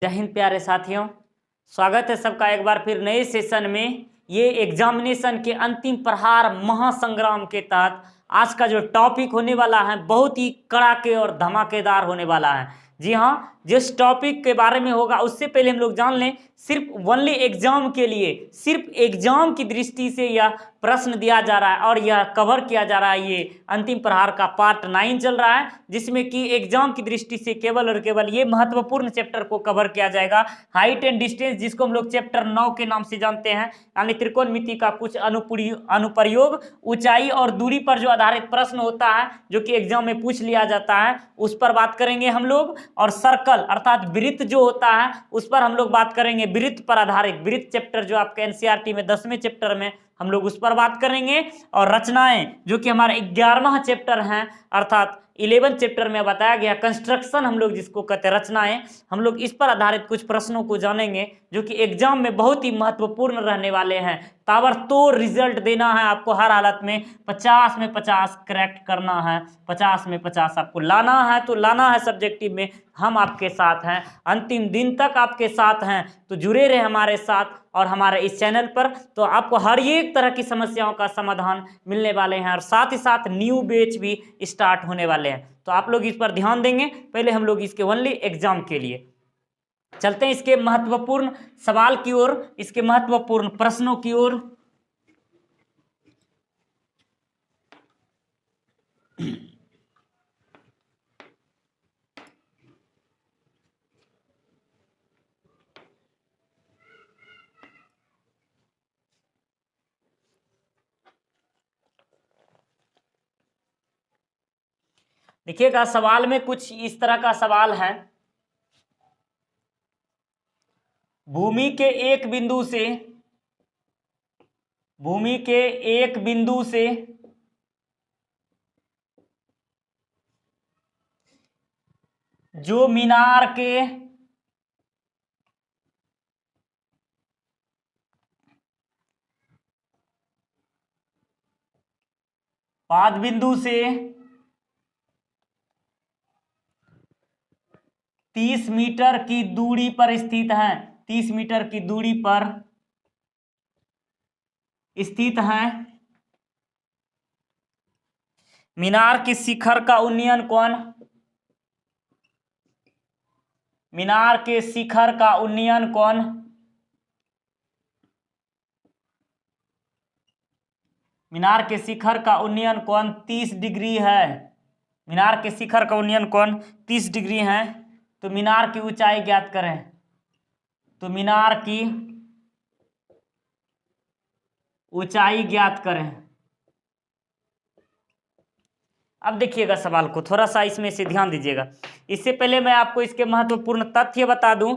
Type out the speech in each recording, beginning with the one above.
जय हिंद प्यारे साथियों, स्वागत है सबका एक बार फिर नए सेशन में। ये एग्जामिनेशन के अंतिम प्रहार महासंग्राम के तहत आज का जो टॉपिक होने वाला है बहुत ही कड़ाके और धमाकेदार होने वाला है। जी हाँ, जिस टॉपिक के बारे में होगा उससे पहले हम लोग जान लें, सिर्फ ओनली एग्जाम के लिए, सिर्फ एग्जाम की दृष्टि से यह प्रश्न दिया जा रहा है और यह कवर किया जा रहा है। ये अंतिम प्रहार का पार्ट 9 चल रहा है, जिसमें कि एग्जाम की दृष्टि से केवल और केवल ये महत्वपूर्ण चैप्टर को कवर किया जाएगा। हाइट एंड डिस्टेंस, जिसको हम लोग चैप्टर 9 के नाम से जानते हैं, यानी त्रिकोणमिति का कुछ अनुप्रयोग, ऊंचाई और दूरी पर जो आधारित प्रश्न होता है जो कि एग्जाम में पूछ लिया जाता है, उस पर बात करेंगे हम लोग। और सर्कल अर्थात वृत्त जो होता है उस पर हम लोग बात करेंगे। वृत्त पर आधारित वृत्त चैप्टर जो आपके एनसीईआरटी में 10वें चैप्टर में हम लोग उस पर बात करेंगे। और रचनाएं जो कि हमारा 11वां चैप्टर है, अर्थात 11 चैप्टर में बताया गया कंस्ट्रक्शन, हम लोग जिसको कहते हैं रचनाएं, हम लोग इस पर आधारित कुछ प्रश्नों को जानेंगे जो कि एग्जाम में बहुत ही महत्वपूर्ण रहने वाले हैं। ताबड़तोड़ रिजल्ट देना है आपको, हर हालत में 50 में 50 करेक्ट करना है, 50 में 50 आपको लाना है, तो लाना है सब्जेक्टिव में। हम आपके साथ हैं, अंतिम दिन तक आपके साथ हैं, तो जुड़े रहे हमारे साथ और हमारे इस चैनल पर, तो आपको हर एक तरह की समस्याओं का समाधान मिलने वाले हैं और साथ ही साथ न्यू बैच भी स्टार्ट होने वाले हैं। तो आप लोग इस पर ध्यान देंगे। पहले हम लोग इसके ओनली एग्जाम के लिए चलते हैं, इसके महत्वपूर्ण सवाल की ओर, इसके महत्वपूर्ण प्रश्नों की ओर। देखिएगा, सवाल में कुछ इस तरह का सवाल है। भूमि के एक बिंदु से जो मीनार के पाद बिंदु से 30 मीटर की दूरी पर स्थित है, 30 मीटर की दूरी पर स्थित है। मीनार के शिखर का उन्नयन कोण, मीनार के शिखर का उन्नयन कोण मीनार के शिखर का उन्नयन कोण 30 डिग्री है। मीनार के शिखर का उन्नयन कोण 30 डिग्री है। तो मीनार की ऊंचाई ज्ञात करें। तो मीनार की ऊंचाई ज्ञात करें। अब देखिएगा सवाल को, थोड़ा सा इसमें से ध्यान दीजिएगा। इससे पहले मैं आपको इसके महत्वपूर्ण तथ्य बता दूं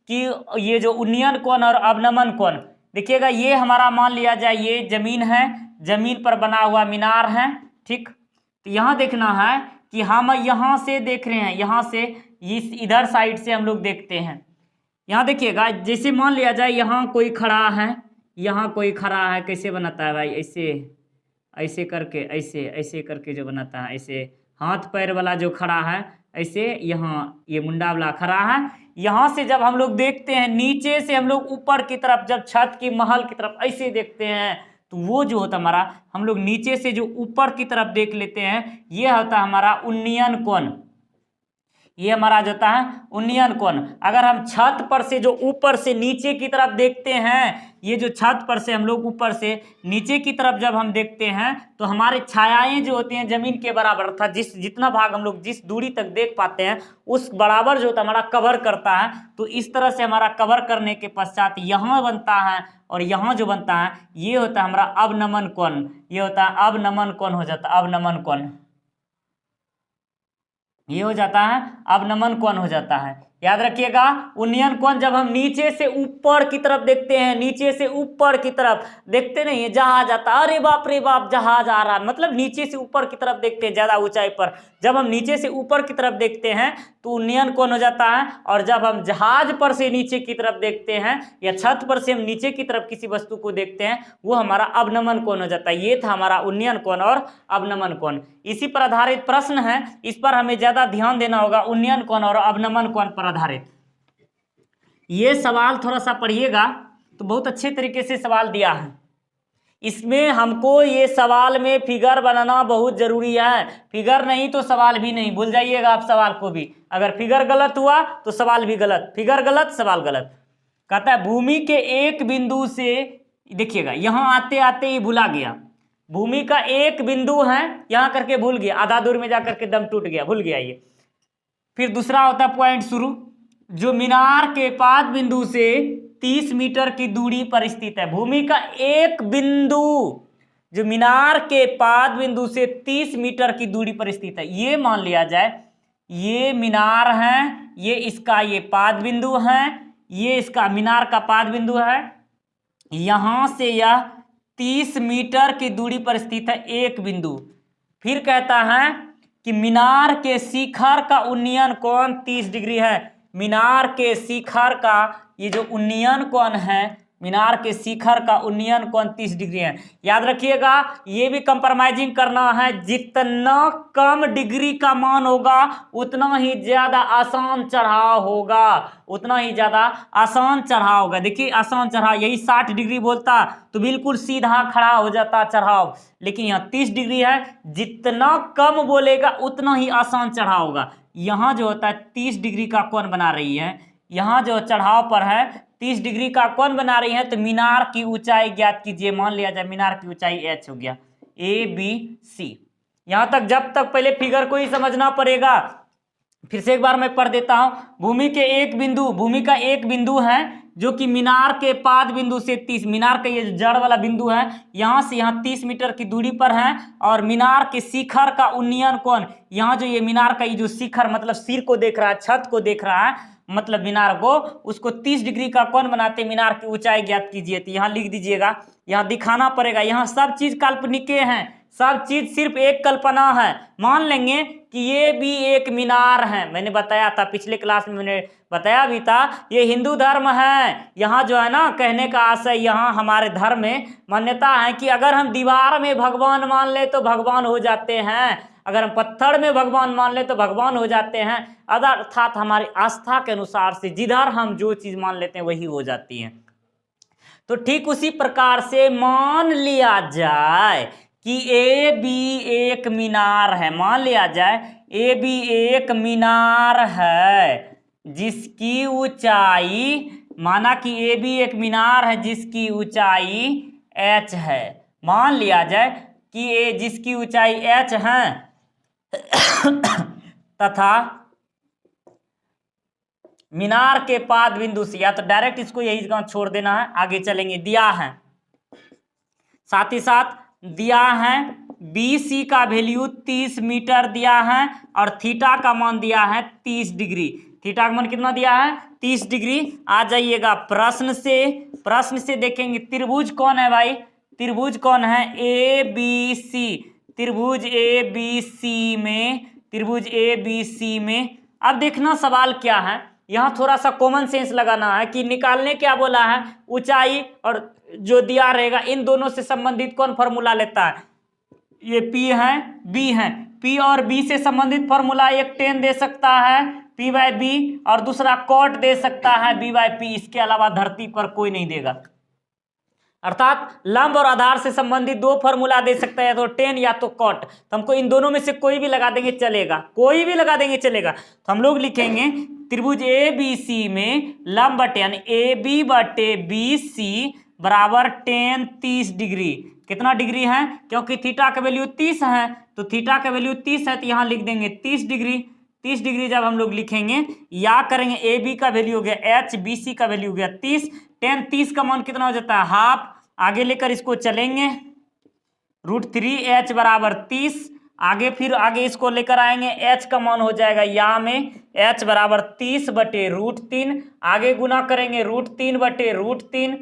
कि ये जो उन्नयन कोण और अवनमन कोण, देखिएगा ये हमारा मान लिया जाए ये जमीन है, जमीन पर बना हुआ मीनार है, ठीक। तो यहाँ देखना है कि हम यहाँ से देख रहे हैं, यहाँ से इस इधर साइड से हम लोग देखते हैं। यहाँ देखिएगा, जैसे मान लिया जाए यहाँ कोई खड़ा है, यहाँ कोई खड़ा है, कैसे बनाता है भाई, ऐसे ऐसे करके, ऐसे ऐसे करके जो बनाता है, ऐसे हाथ पैर वाला जो खड़ा है, ऐसे यहाँ ये मुंडा वाला खड़ा है। यहाँ से जब हम लोग देखते हैं, नीचे से हम लोग ऊपर की तरफ, जब छत की महल की तरफ ऐसे देखते हैं, तो वो जो होता हमारा, हम लोग नीचे से जो ऊपर की तरफ देख लेते हैं, ये होता हमारा उन्नयन कोण। ये हमारा जाता है उन्नयन कोण। अगर हम छत पर से जो ऊपर से नीचे की तरफ देखते हैं, ये जो छत पर से हम लोग ऊपर से नीचे की तरफ जब हम देखते हैं, तो हमारे छायाएं जो होती हैं जमीन के बराबर, अर्थात जितना भाग हम लोग जिस दूरी तक देख पाते हैं उस बराबर जो होता है हमारा कवर करता है। तो इस तरह से हमारा कवर करने के पश्चात यहाँ बनता है और यहाँ जो बनता है ये होता है हमारा अवनमन कोण। ये होता है अवनमन कोण हो जाता है, अवनमन कोण ये हो जाता है, अवनमन कोण हो जाता है। याद रखिएगा, उन्नयन कोण जब हम नीचे से ऊपर की तरफ देखते हैं, नीचे से ऊपर की तरफ देखते नहीं है, जहाज आता, अरे बाप रे बाप जहाज आ रहा, मतलब नीचे से ऊपर की तरफ देखते हैं ज्यादा ऊंचाई पर। जब हम नीचे से ऊपर की तरफ देखते हैं तो उन्नयन कोण हो जाता है, और जब हम जहाज पर से नीचे की तरफ देखते हैं या छत पर से हम नीचे की तरफ किसी वस्तु को देखते हैं, वो हमारा अवनमन कोण हो जाता है। ये था हमारा उन्नयन कोण और अवनमन कोण। इसी पर आधारित प्रश्न है, इस पर हमें ज्यादा ध्यान देना होगा, उन्नयन कोण और अवनमन कोण पर आधारित। ये सवाल थोड़ा सा पढ़िएगा तो बहुत अच्छे तरीके से सवाल दिया है। इसमें हमको ये सवाल में फिगर बनाना बहुत जरूरी है। फिगर नहीं तो सवाल भी नहीं, भूल जाइएगा आप सवाल को भी। अगर फिगर गलत हुआ तो सवाल भी गलत, फिगर गलत सवाल गलत। कहता है भूमि के एक बिंदु से, देखिएगा यहां आते आते ही भूला गया, भूमि का एक बिंदु है यहां करके भूल गया, आधा दूर में जाकर के दम टूट गया, भूल गया ये। फिर दूसरा होता है पॉइंट शुरू, जो मीनार के पाद बिंदु से 30 मीटर की दूरी पर स्थित है। भूमि का एक बिंदु जो मीनार के पाद बिंदु से 30 मीटर की दूरी पर स्थित है, ये मान लिया जाए ये मीनार है, ये इसका ये पाद बिंदु है, ये इसका मीनार का पाद बिंदु है। यहां से यह 30 मीटर की दूरी पर स्थित है एक बिंदु। फिर कहता है कि मीनार के शिखर का उन्नयन कोण 30 डिग्री है। मीनार के शिखर का ये जो उन्नयन कोण है, मीनार के शिखर का उन्नयन कोण 30 डिग्री है। याद रखिएगा ये भी कंप्रोमाइजिंग करना है, जितना कम डिग्री का मान होगा उतना ही ज्यादा आसान चढ़ाव होगा, उतना ही ज्यादा आसान चढ़ाव होगा। देखिए आसान चढ़ाव यही 60 डिग्री बोलता तो बिल्कुल सीधा खड़ा हो जाता चढ़ाव, लेकिन यहाँ 30 डिग्री है, जितना कम बोलेगा उतना ही आसान चढ़ाव होगा। यहाँ जो होता है 30 डिग्री का कोण बना रही है, यहाँ जो चढ़ाव पर है 30 डिग्री का कोण बना रही है, तो मीनार की ऊंचाई ज्ञात कीजिए। मान लिया जाए मीनार की ऊंचाई h हो गया, ABC। यहां तक जब तक पहले फिगर को ही समझना पड़ेगा। फिर से एक बार मैं पढ़ देता हूं, भूमि के एक बिंदु, भूमि का एक बिंदु है जो कि मीनार के पाद बिंदु से 30, मीनार का ये जड़ वाला बिंदु है, यहां से यहां 30 मीटर की दूरी पर है। और मीनार के शिखर का उन्नयन कोण, यहाँ जो ये मीनार का ये जो शिखर मतलब सिर को देख रहा है, छत को देख रहा है, मतलब मीनार को, उसको 30 डिग्री का कोण बनाते मीनार की ऊंचाई ज्ञात कीजिए। तो यहाँ लिख दीजिएगा, यहाँ दिखाना पड़ेगा, यहाँ सब चीज काल्पनिक हैं, सब चीज सिर्फ एक कल्पना है। मान लेंगे कि ये भी एक मीनार है, मैंने बताया था पिछले क्लास में, मैंने बताया भी था ये हिंदू धर्म है। यहाँ जो है ना कहने का आशय, यहाँ हमारे धर्म में मान्यता है कि अगर हम दीवार में भगवान मान ले तो भगवान हो जाते हैं, अगर हम पत्थर में भगवान मान ले तो भगवान हो जाते हैं। अर्थात हमारी आस्था के अनुसार से जिधर हम जो चीज मान लेते हैं वही हो जाती है। तो ठीक उसी प्रकार से मान लिया जाए कि ए बी एक मीनार है, मान लिया जाए ए बी एक मीनार है जिसकी ऊंचाई, माना कि ए बी एक मीनार है जिसकी ऊंचाई h है। मान लिया जाए कि ए जिसकी ऊंचाई h है तथा मीनार के पाद बिंदु से, या तो डायरेक्ट इसको यही जगह छोड़ देना है, आगे चलेंगे। दिया है, साथ ही साथ दिया है BC का वैल्यू 30 मीटर दिया है और थीटा का मान दिया है 30 डिग्री। थीटा का मान कितना दिया है 30 डिग्री। आ जाइएगा प्रश्न से देखेंगे त्रिभुज कौन है भाई, त्रिभुज कौन है ABC, त्रिभुज ABC में। अब देखना सवाल क्या है, यहाँ थोड़ा सा कॉमन सेंस लगाना है कि निकालने क्या बोला है, ऊंचाई और जो दिया रहेगा इन दोनों से संबंधित कौन फॉर्मूला लेता है, ये P है B है, P और B से संबंधित फॉर्मूला एक tan दे सकता है P/B और दूसरा cot दे सकता है B/P, इसके अलावा धरती पर कोई नहीं देगा। अर्थात लंब और आधार से संबंधित दो फॉर्मूला दे सकता है, या तो tan या तो cot। तो हमको इन दोनों में से कोई भी लगा देंगे चलेगा, कोई भी लगा देंगे चलेगा। तो हम लोग लिखेंगे त्रिभुज ABC में लंब बटे यानी AB बटे BC बराबर tan 30 डिग्री। कितना डिग्री है, क्योंकि थीटा का वैल्यू 30 है, तो थीटा का वैल्यू 30 है तो यहाँ लिख देंगे 30 डिग्री। 30 डिग्री जब हम लोग लिखेंगे या करेंगे AB का वैल्यू हो गया h, BC का वैल्यू हो गया 30, tan 30 का मान कितना हो जाता है हाफ। आगे लेकर इसको चलेंगे √3h बराबर 30, आगे इसको लेकर आएंगे, h का मान हो जाएगा या में h बराबर 30 बटे √3, आगे गुना करेंगे √3 बटे √3,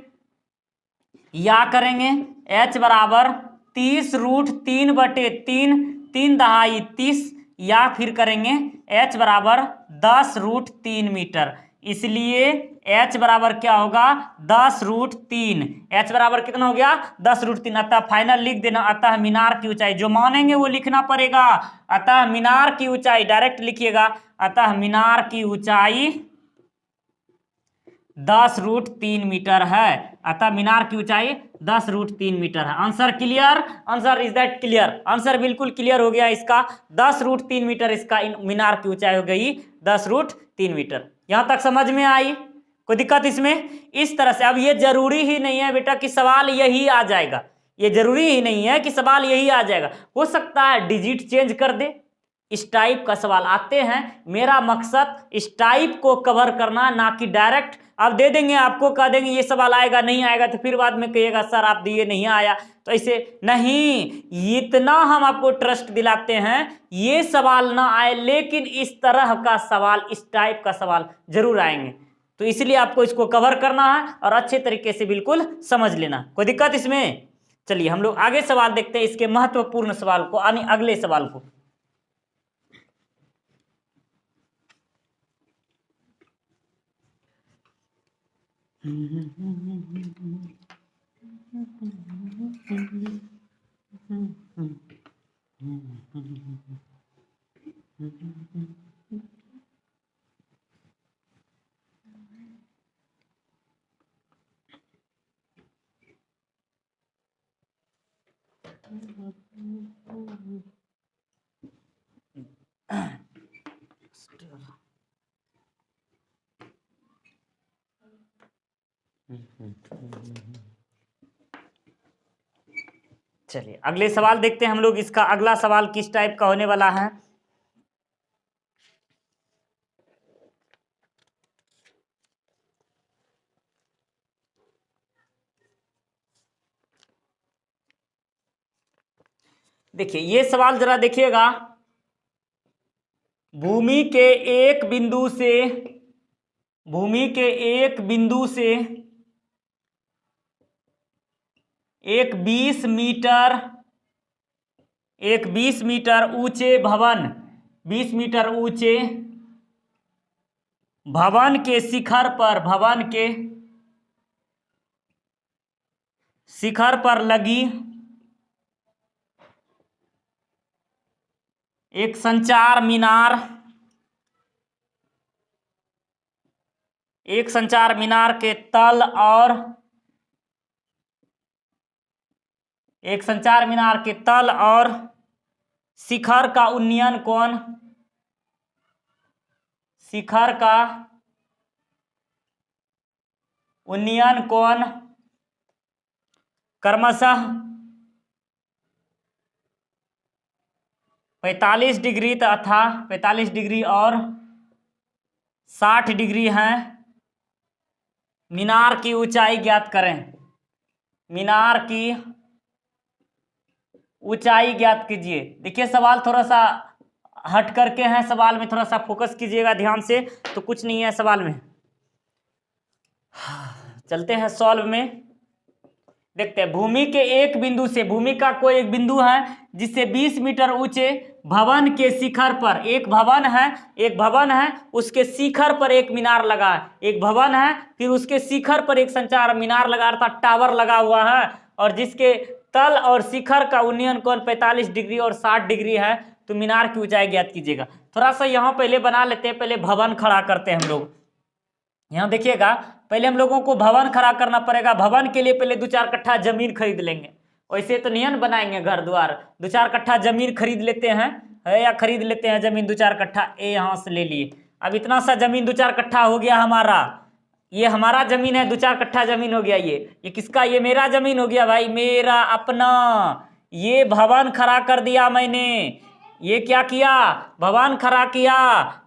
या करेंगे h बराबर 30 √3 बटे 3, 3 दहाई 30, या फिर करेंगे h बराबर 10 √3 मीटर। इसलिए h बराबर क्या होगा 10 √3, h बराबर कितना हो गया 10 √3। अतः फाइनल लिख देना, अतः मीनार की ऊंचाई जो मानेंगे वो लिखना पड़ेगा। अतः मीनार की ऊंचाई डायरेक्ट लिखिएगा, अतः मीनार की ऊंचाई 10√3 मीटर है। अतः मीनार की ऊंचाई 10√3 मीटर है। Answer clear? Answer is that clear? Answer बिल्कुल क्लियर हो गया इसका। 10√3 मीटर इसका मीनार की ऊंचाई हो गई 10√3 मीटर। यहां तक समझ में आई? कोई दिक्कत इसमें? इस तरह से। अब ये जरूरी ही नहीं है बेटा कि सवाल यही आ जाएगा, ये जरूरी ही नहीं है कि सवाल यही आ जाएगा, हो सकता है डिजिट चेंज कर दे, इस टाइप का सवाल आते हैं। मेरा मकसद इस टाइप को कवर करना, ना कि डायरेक्ट आप दे देंगे, आपको कह देंगे ये सवाल आएगा, नहीं आएगा तो फिर बाद में कहिएगा सर आप दिए नहीं आया। तो ऐसे नहीं, इतना हम आपको ट्रस्ट दिलाते हैं ये सवाल ना आए, लेकिन इस तरह का सवाल, इस टाइप का सवाल जरूर आएंगे। तो इसलिए आपको इसको कवर करना है और अच्छे तरीके से बिल्कुल समझ लेना। कोई दिक्कत इसमें? चलिए हम लोग आगे सवाल देखते हैं, इसके महत्वपूर्ण सवाल को, यानी अगले सवाल को। चलिए अगले सवाल देखते हैं हम लोग। इसका अगला सवाल किस टाइप का होने वाला है? देखिए ये सवाल जरा देखिएगा। भूमि के एक बिंदु से, भूमि के एक बिंदु से एक 20 मीटर, एक 20 मीटर ऊंचे भवन, 20 मीटर ऊंचे भवन के शिखर पर, भवन के शिखर पर लगी एक संचार मीनार, एक संचार मीनार के तल और, एक संचार मीनार के तल और शिखर का उन्नयन कोण, शिखर का उन्नयन कोण क्रमशः 45 डिग्री तथा 45 डिग्री और 60 डिग्री है। मीनार की ऊंचाई ज्ञात करें। मीनार की ऊंचाई ज्ञात कीजिए। देखिए सवाल थोड़ा सा हट करके है, सवाल में थोड़ा सा फोकस कीजिएगा ध्यान से, तो कुछ नहीं है सवाल में। चलते हैं सॉल्व में, देखते हैं। भूमि के एक बिंदु से, भूमि का कोई एक बिंदु है जिससे 20 मीटर ऊंचे भवन के शिखर पर, एक भवन है, एक भवन है, उसके शिखर पर एक मीनार लगा है, एक भवन है, फिर उसके शिखर पर एक संचार मीनार लगा, अर्थात टावर लगा हुआ है, और जिसके तल और शिखर का उन्नयन कोण 45 डिग्री और 60 डिग्री है। तो मीनार की ऊंचाई ज्ञात कीजिएगा। थोड़ा सा यहाँ पहले बना लेते हैं, पहले भवन खड़ा करते हैं हम लोग। यहाँ देखिएगा, पहले हम लोगों को भवन खड़ा करना पड़ेगा। भवन के लिए पहले 2-4 कट्ठा जमीन खरीद लेंगे, वैसे तो नहीं बनाएंगे घर द्वार। 2-4 कट्ठा जमीन खरीद लेते हैं, है या खरीद लेते हैं जमीन 2-4 कट्ठा, ये यहाँ से ले लिए। अब इतना सा जमीन 2-4 कट्ठा हो गया हमारा, ये हमारा जमीन है, 2-4 कट्ठा जमीन हो गया। ये किसका? ये मेरा जमीन हो गया भाई, मेरा अपना। ये भवन खड़ा कर दिया मैंने, ये क्या किया? भवन खड़ा किया।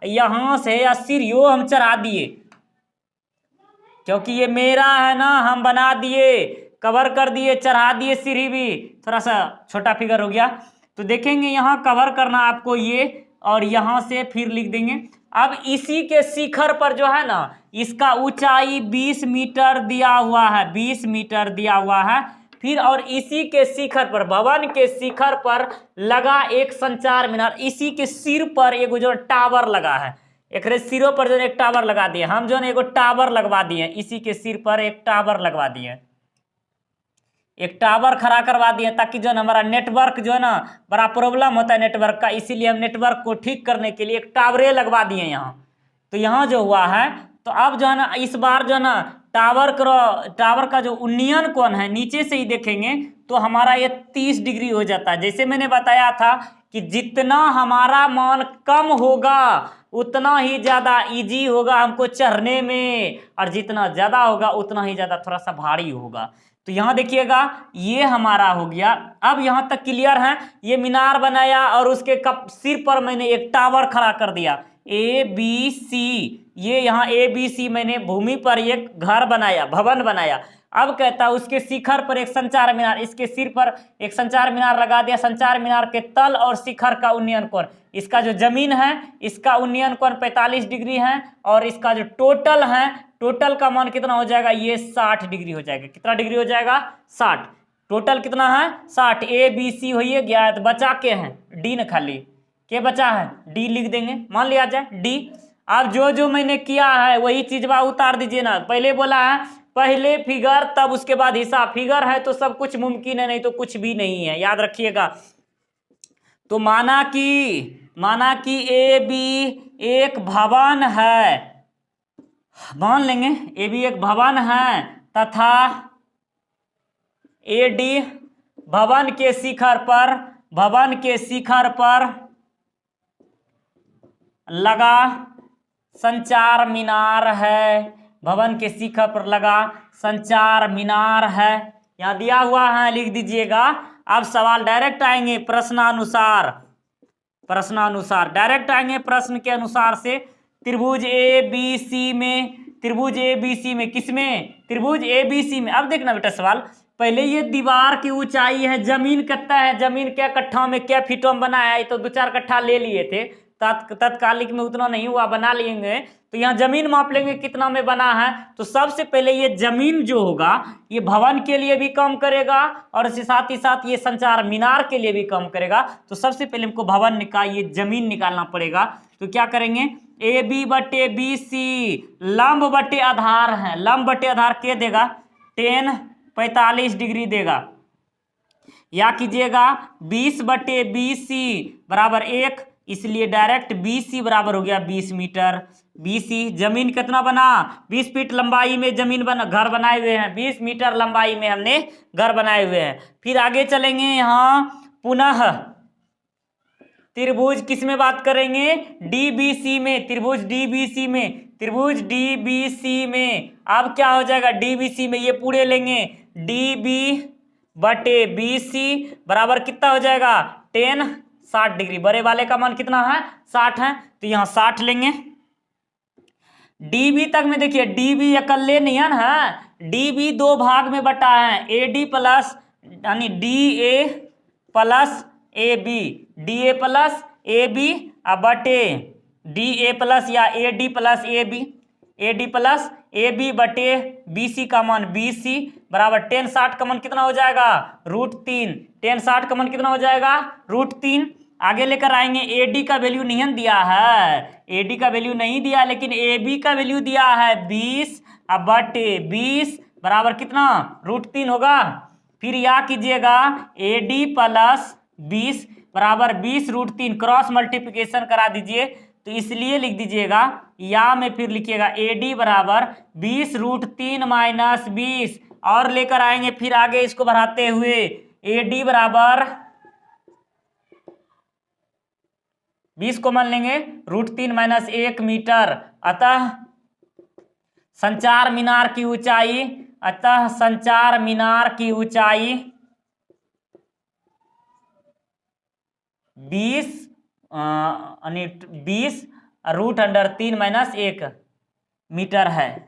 यहाँ से 80 हम चढ़ा दिए, क्योंकि ये मेरा है ना, हम बना दिए, कवर कर दिए, चढ़ा दिए सीढ़ी भी। थोड़ा सा छोटा फिगर हो गया, तो देखेंगे यहाँ कवर करना आपको ये, और यहाँ से फिर लिख देंगे। अब इसी के शिखर पर जो है ना, इसका ऊंचाई 20 मीटर दिया हुआ है, 20 मीटर दिया हुआ है। फिर और इसी के शिखर पर, भवन के शिखर पर लगा एक संचार मीनार, इसी के सिर पर एक जो टावर लगा है, एक सिरों पर जो एक टावर लगा दिए हम, जो है एक टावर लगवा दिए, इसी के सिर पर एक टावर लगवा दिए, एक टावर खड़ा करवा दिए, ताकि जो है हमारा नेटवर्क जो है ना, बड़ा प्रॉब्लम होता है नेटवर्क का, इसीलिए हम नेटवर्क को ठीक करने के लिए एक टावरे लगवा दिए यहाँ। तो यहाँ जो हुआ है तो अब जो है ना इस बार जो है ना टावर का जो उन्नयन कोण है नीचे से ही देखेंगे तो हमारा ये 30 डिग्री हो जाता है। जैसे मैंने बताया था कि जितना हमारा मान कम होगा उतना ही ज्यादा इजी होगा हमको चढ़ने में, और जितना ज्यादा होगा उतना ही ज्यादा थोड़ा सा भारी होगा। तो यहां देखिएगा ये हमारा हो गया। अब यहां तक क्लियर है। ये मीनार बनाया और उसके सिर पर मैंने एक टावर खड़ा कर दिया ABC। ये यहाँ ABC मैंने भूमि पर एक घर बनाया, भवन बनाया। अब कहता है उसके शिखर पर एक संचार मीनार, इसके सिर पर एक संचार मीनार लगा दिया। संचार मीनार के तल और शिखर का उन्नयन कोण, इसका जो जमीन है इसका उन्नयन कोण 45 डिग्री है, और इसका जो टोटल है, टोटल का मान कितना हो जाएगा, ये 60 डिग्री हो जाएगा। कितना डिग्री हो जाएगा, 60। टोटल कितना है, 60। ABC हो गया। तो बचा के हैं डी न, खाली के बचा है डी, लिख देंगे, मान लिया जाए डी। अब जो मैंने किया है वही चीज उतार दीजिए ना। पहले बोला है पहले फिगर तब उसके बाद हिसाब। फिगर है तो सब कुछ मुमकिन है, नहीं तो कुछ भी नहीं है, याद रखिएगा। तो माना कि AB एक भवन है, मान लेंगे AB एक भवन है, तथा AD भवन के शिखर पर लगा संचार मीनार है। भवन के शिखर पर लगा संचार मीनार है, यहां दिया हुआ है, लिख दीजिएगा। अब सवाल डायरेक्ट आएंगे प्रश्नानुसार डायरेक्ट आएंगे प्रश्न के अनुसार से। त्रिभुज ABC में किसमें, त्रिभुज ABC में। अब देखना बेटा सवाल, पहले ये दीवार की ऊंचाई है, जमीन कितना है, जमीन क्या कट्ठा में क्या फीटों में बनाया है, तो 2-4 कट्ठा ले लिए थे, तत्कालिक में उतना नहीं हुआ, बना लेंगे। तो यहाँ जमीन माप लेंगे कितना में बना है। तो सबसे पहले ये जमीन जो होगा ये भवन के लिए भी कम करेगा, और इसके साथ ही साथ ये संचार मीनार के लिए भी कम करेगा। तो सबसे पहले हमको भवन का ये जमीन निकालना पड़ेगा। तो क्या करेंगे, AB बटे BC लंब बटे आधार है, लंब बटे आधार के देगा 10 45 डिग्री देगा, या कीजिएगा 20 बटे BC बराबर 1, इसलिए डायरेक्ट BC बराबर हो गया 20 मीटर। BC जमीन कितना बना, 20 फीट लंबाई में जमीन बना, घर बनाए हुए हैं, 20 मीटर लंबाई में हमने घर बनाए हुए हैं। फिर आगे चलेंगे, यहाँ पुनः त्रिभुज किस में बात करेंगे, DBC में, त्रिभुज DBC में। अब क्या हो जाएगा, DBC में ये पूरे लेंगे, DB बटे BC बराबर कितना हो जाएगा 10 60 डिग्री। बड़े वाले का मान कितना है, 60 है, तो यहाँ 60 लेंगे। DB तक में देखिए DB अकेले नहीं है ना, DB 2 भाग में बटा है, AD प्लस यानी DA प्लस AB बटे DA प्लस या AD प्लस AB बटे BC का मान BC बराबर 10 60 का मान कितना हो जाएगा, √3। 10 60 का मान कितना हो जाएगा, √3। आगे लेकर आएंगे, AD का वैल्यू नहीं दिया है, AD का वैल्यू नहीं दिया, लेकिन AB का वैल्यू दिया है 20 बटे 20 बराबर कितना, √3 होगा। फिर या कीजिएगा AD प्लस 20 बराबर 20 √3, क्रॉस मल्टीप्लिकेशन करा दीजिए, तो इसलिए लिख दीजिएगा, या में फिर लिखिएगा AD बराबर 20 √3 माइनस 20, और लेकर आएंगे फिर आगे इसको बढ़ाते हुए, AD बराबर 20 को मान लेंगे √3 माइनस 1 मीटर। अतः संचार मीनार की ऊंचाई 20 √3 माइनस 1 मीटर है,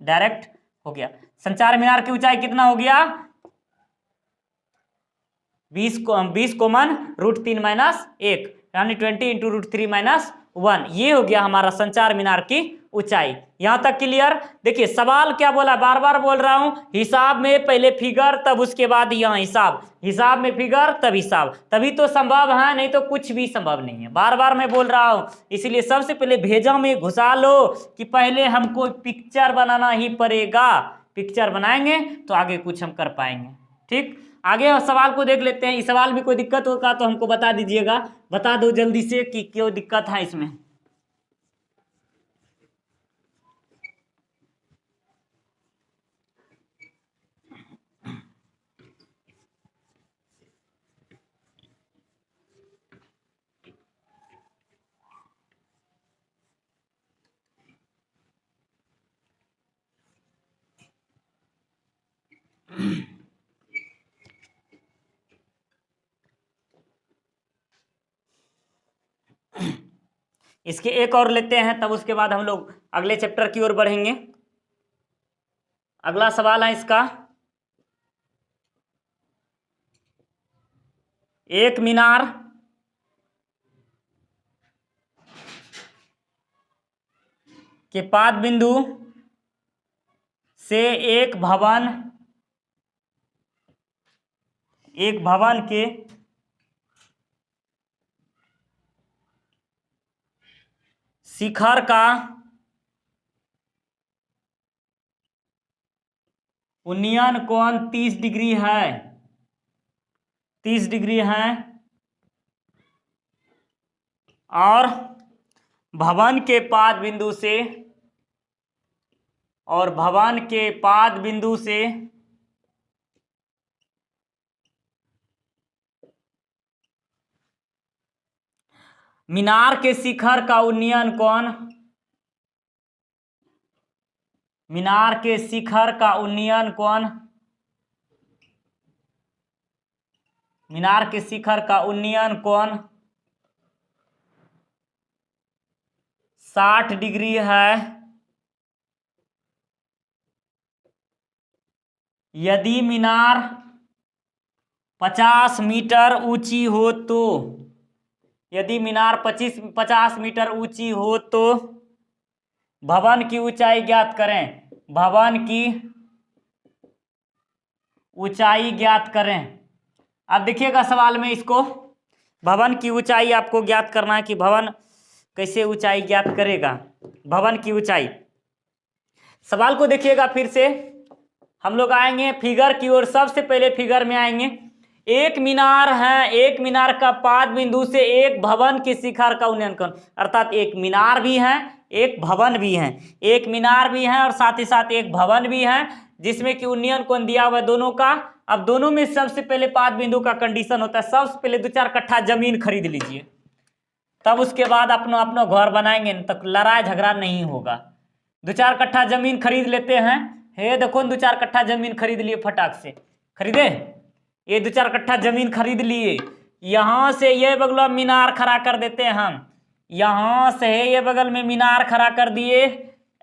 डायरेक्ट हो गया। संचार मीनार की ऊंचाई कितना हो गया, 20 कॉमन √3 माइनस 1 यानी 20 इंटू √3 माइनस 1। ये हो गया हमारा संचार मीनार की ऊंचाई। यहां तक क्लियर। देखिए सवाल क्या बोला, बार बार बोल रहा हूं, हिसाब में पहले फिगर तब उसके बाद यहाँ हिसाब, हिसाब में फिगर तब हिसाब, तभी तो संभव है, नहीं तो कुछ भी संभव नहीं है। बार बार मैं बोल रहा हूं, इसलिए सबसे पहले भेजा में घुसा लो कि पहले हमको पिक्चर बनाना ही पड़ेगा। पिक्चर बनाएंगे तो आगे कुछ हम कर पाएंगे। ठीक, आगे सवाल को देख लेते हैं। इस सवाल में कोई दिक्कत होगा तो हमको बता दीजिएगा, बता दो जल्दी से कि क्यों दिक्कत है इसमें। इसके एक और लेते हैं, तब उसके बाद हम लोग अगले चैप्टर की ओर बढ़ेंगे। अगला सवाल है इसका, एक मीनार के पाद बिंदु से एक भवन के शिखर का उन्नयन कोण 30 डिग्री है, 30 डिग्री है, और भवन के पाद बिंदु से मीनार के शिखर का उन्नयन कोण, मीनार के शिखर का उन्नयन कोण, मीनार के शिखर का उन्नयन कोण 60 डिग्री है यदि मीनार 50 मीटर ऊंची हो तो, यदि मीनार 50 मीटर ऊंची हो तो भवन की ऊंचाई ज्ञात करें, भवन की ऊंचाई ज्ञात करें। अब देखिएगा सवाल में इसको, भवन की ऊंचाई आपको ज्ञात करना है कि भवन कैसे ऊंचाई ज्ञात करेगा, भवन की ऊंचाई। सवाल को देखिएगा फिर से, हम लोग आएंगे फिगर की ओर। सबसे पहले फिगर में आएंगे, एक मीनार है, एक मीनार का पाद बिंदु से एक भवन के शिखर का उन्नयन कोण, अर्थात एक मीनार भी है, एक भवन भी है, एक मीनार भी है और साथ ही साथ एक भवन भी है, जिसमें कि उन्नयन कोण दिया हुआ है दोनों का। अब दोनों में सबसे पहले पाद बिंदु का कंडीशन होता है, सबसे पहले 2-4 कट्ठा जमीन खरीद लीजिए, तब उसके बाद अपना अपना घर बनाएंगे, तब लड़ाई झगड़ा नहीं होगा। 2-4 कट्ठा जमीन खरीद लेते हैं, हे देखो 2-4 कट्ठा जमीन खरीद लिए, फटाक से खरीदे, ये 2-4 कट्ठा जमीन खरीद लिए। यहाँ से ये बगल मीनार खड़ा कर देते हैं हम, यहाँ से ये बगल में मीनार खड़ा कर दिए,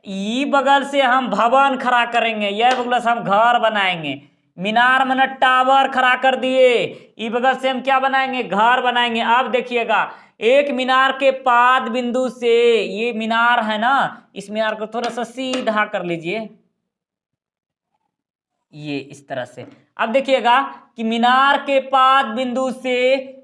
ये बगल से हम भवन खड़ा करेंगे, यह बगल से हम घर बनाएंगे। मीनार मन टावर खड़ा कर दिए, ये बगल से हम क्या बनाएंगे, घर बनाएंगे। अब देखिएगा, एक मीनार के पाद बिंदु से, ये मीनार है ना, इस मीनार को थोड़ा सा सीधा कर लीजिए, ये इस तरह से। अब देखिएगा कि मीनार के पाद बिंदु से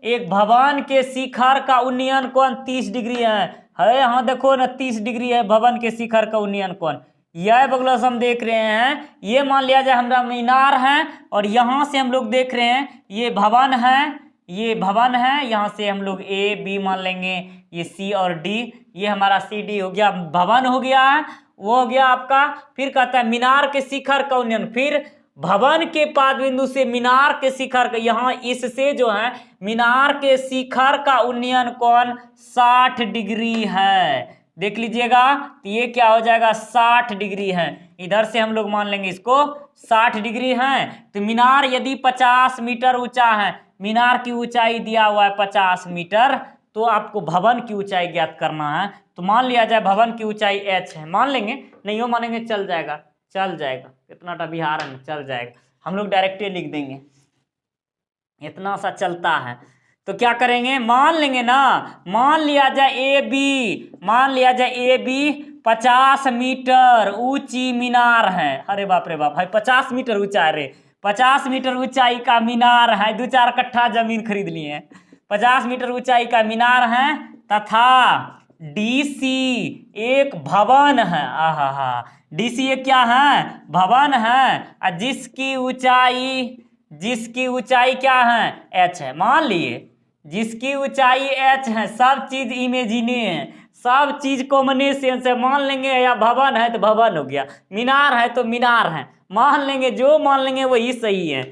एक भवन के शिखर का उन्नयन कोण 30 डिग्री है, हाँ देखो ना 30 डिग्री है भवन के शिखर का उन्नयन कोण। यह बगल से हम देख रहे हैं, ये मान लिया जाए हमारा मीनार है, और यहाँ से हम लोग देख रहे हैं ये भवन है, ये भवन है, यहाँ से हम लोग ए बी मान लेंगे, ये सी और डी, ये हमारा सी डी हो गया, भवन हो गया है, वो हो गया आपका। फिर कहता है मीनार के शिखर का उन्नयन, फिर भवन के पाद बिंदु से मीनार के शिखर का, यहाँ इससे जो है मीनार के शिखर का उन्नयन कोण 60 डिग्री है, देख लीजिएगा, तो ये क्या हो जाएगा 60 डिग्री है। इधर से हम लोग मान लेंगे इसको 60 डिग्री है। तो मीनार यदि 50 मीटर ऊंचा है, मीनार की ऊंचाई दिया हुआ है 50 मीटर, तो आपको भवन की ऊंचाई ज्ञात करना है। तो मान लिया जाए भवन की ऊंचाई h है, मान लेंगे, नहीं हो मानेंगे चल जाएगा, चल जाएगा, इतना टा बिहार है चल जाएगा, हम लोग डायरेक्ट लिख देंगे, इतना सा चलता है। तो क्या करेंगे, मान लेंगे ना, मान लिया जाए ए बी, मान लिया जाए ए बी 50 मीटर ऊंची मीनार है, अरे बाप रे बाप भाई 50 मीटर ऊंचा है रे, 50 मीटर ऊंचाई का मीनार है, 2-4 कट्ठा जमीन खरीद लिए हैं, 50 मीटर ऊंचाई का मीनार है, तथा डीसी एक भवन है, आहा, डीसी एक क्या है, भवन है, जिसकी ऊंचाई क्या है, h है, मान लिए जिसकी ऊंचाई h है, सब चीज इमेजिने है, सब चीज कॉम्बिनेशन से मान लेंगे, या भवन है तो भवन हो गया, मीनार है तो मीनार है, मान लेंगे, जो मान लेंगे वही सही है,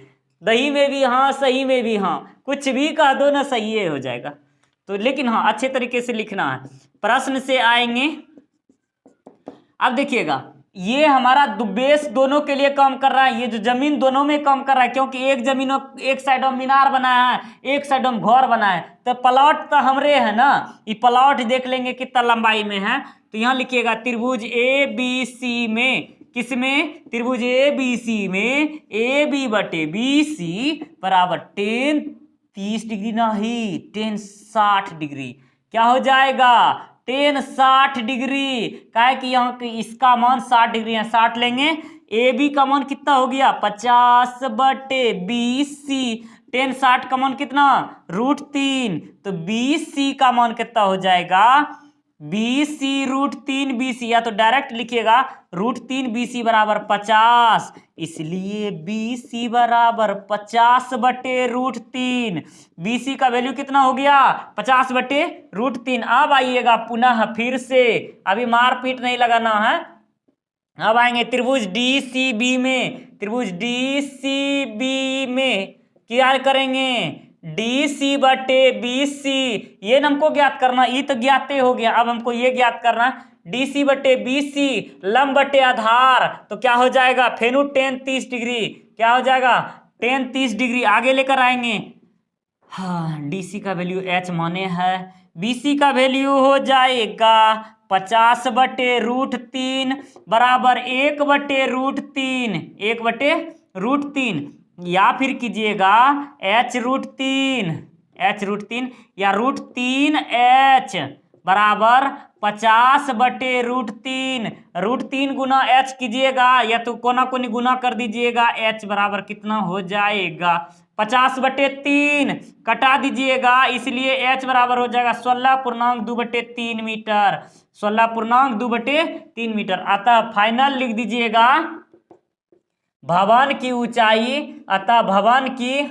दही में भी हाँ, सही में भी हाँ, कुछ भी कह दो ना सही हो जाएगा। तो लेकिन हाँ अच्छे तरीके से लिखना है। प्रश्न से आएंगे, अब देखिएगा ये हमारा बेस दोनों के लिए काम कर रहा है, ये जो जमीन दोनों में काम कर रहा है, क्योंकि एक जमीन एक साइड में मीनार बनाया है, एक साइड में घर बनाया है, तो प्लॉट तो हमरे है ना। ये प्लॉट देख लेंगे कितना लंबाई में है, तो यहाँ लिखिएगा त्रिभुज ए बी सी में, किसमें, त्रिभुज ए बी सी में ए बी बटे बी सी बराबर टेन 30 डिग्री नहीं, टेन 60 डिग्री। क्या हो जाएगा, टेन 60 डिग्री। क्या है कि यहाँ पे इसका मान 60 डिग्री है, 60 लेंगे। ए बी का मान कितना हो गया, 50 बटे 20c। टेन 60 का मान कितना, √3। तो 20c का मान कितना हो जाएगा, 20c √3 BC, या तो डायरेक्ट लिखिएगा √3 BC बराबर 50, इसलिए BC बराबर 50 बटे √3। BC का वैल्यू कितना हो गया, 50 बटे √3। अब आइएगा पुनः फिर से, अभी मारपीट नहीं लगाना है। अब आएंगे त्रिभुज DCB में, त्रिभुज DCB में क्या करेंगे, DC बटे BC, ये हमको ज्ञात करना, ये तो ज्ञात हो गया। अब हमको ये ज्ञात करना DC बटे BC लंब बटे आधार, तो क्या हो जाएगा फेनु टेन 30 डिग्री, क्या हो जाएगा टेन 30 डिग्री। आगे लेकर आएंगे, हाँ DC का वैल्यू H माने है, BC का वैल्यू हो जाएगा 50 बटे √3 बराबर 1 बटे √3, 1 बटे √3, या फिर कीजिएगा h√3 या √3h बराबर 50 बटे √3, √3 गुना h कीजिएगा, या तो कोना कोनी गुना कर दीजिएगा, h बराबर कितना हो जाएगा 50 बटे 3, कटा दीजिएगा, इसलिए h बराबर हो जाएगा 16.2 बटे 3 मीटर, 16.2 बटे 3 मीटर। अतः फाइनल लिख दीजिएगा भवन की ऊंचाई, अतः भवन की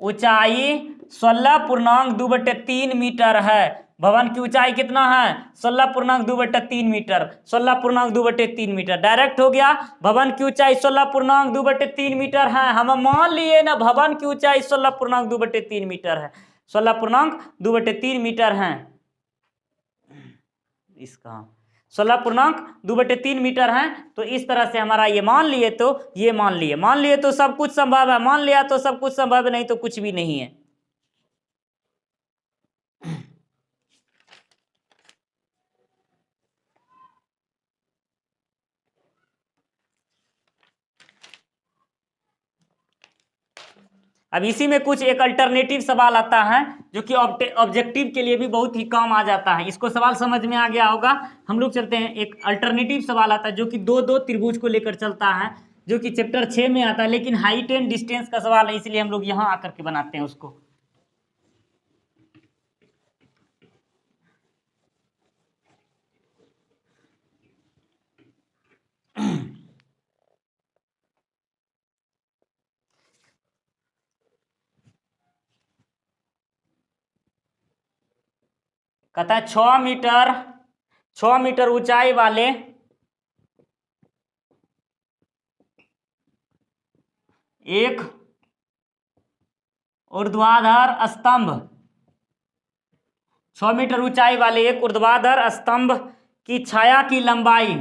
ऊंचाई 16.2 बटे 3 मीटर है। भवन की ऊंचाई कितना है, 16.2 बटे 3 मीटर, 16.2 बटे 3 मीटर डायरेक्ट हो गया। भवन की ऊंचाई 16.2 बटे 3 मीटर है, हम मान लिए ना भवन की ऊंचाई 16.2 बटे 3 मीटर है, 16.2 बटे 3 मीटर है, इसका 16.2 बटे 3 मीटर है। तो इस तरह से हमारा ये मान लिए, तो ये मान लिए तो सब कुछ संभव है, मान लिया तो सब कुछ संभव है, नहीं तो कुछ भी नहीं है। अब इसी में कुछ एक अल्टरनेटिव सवाल आता है जो कि ऑब्जेक्टिव के लिए भी बहुत ही काम आ जाता है। इसको सवाल समझ में आ गया होगा। हम लोग चलते हैं, एक अल्टरनेटिव सवाल आता है जो कि दो त्रिभुज को लेकर चलता है, जो कि चैप्टर 6 में आता है, लेकिन हाइट एंड डिस्टेंस का सवाल है, इसलिए हम लोग यहाँ आकर के बनाते हैं उसको। कहता है 6 मीटर ऊंचाई वाले एक ऊर्ध्वाधर स्तंभ, 6 मीटर ऊंचाई वाले एक ऊर्ध्वाधर स्तंभ की छाया की लंबाई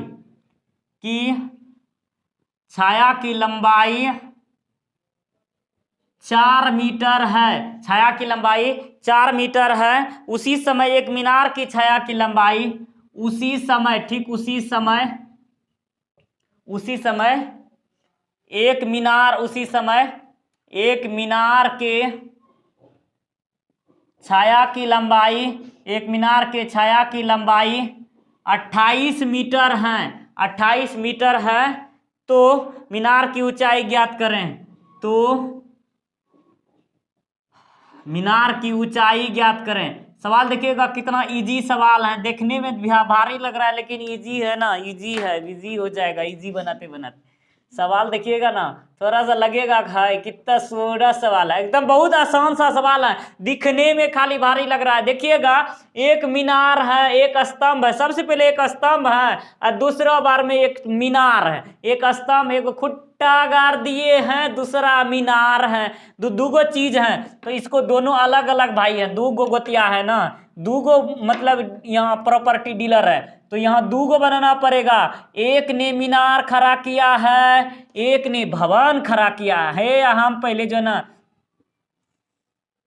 4 मीटर है, छाया की लंबाई 4 मीटर है। उसी समय एक मीनार की छाया की लंबाई, उसी समय एक मीनार के छाया की लंबाई 28 मीटर है, 28 मीटर है। तो मीनार की ऊंचाई ज्ञात करें, तो मीनार की ऊंचाई ज्ञात करें। सवाल देखिएगा कितना इजी सवाल है, देखने में भारी लग रहा है लेकिन इजी है ना, इजी हो जाएगा इजी बनाते बनाते। सवाल देखिएगा ना, थोड़ा सा लगेगा भाई कितना सोडा सवाल है, एकदम बहुत आसान सा सवाल है, दिखने में खाली भारी लग रहा है। देखिएगा एक मीनार है, एक स्तंभ है, सबसे पहले एक स्तंभ है और दूसरा बार में एक मीनार है, एक स्तंभ एक खुट्टा गाड़ दिए हैं, दूसरा मीनार है, दो चीज है, तो इसको दोनों अलग अलग भाई है, दो गोतिया है ना, दूगो मतलब यहाँ प्रॉपर्टी डीलर है, तो यहाँ दूगो बनाना पड़ेगा। एक ने मीनार खड़ा किया है, एक ने भवन खड़ा किया है। हम पहले जो ना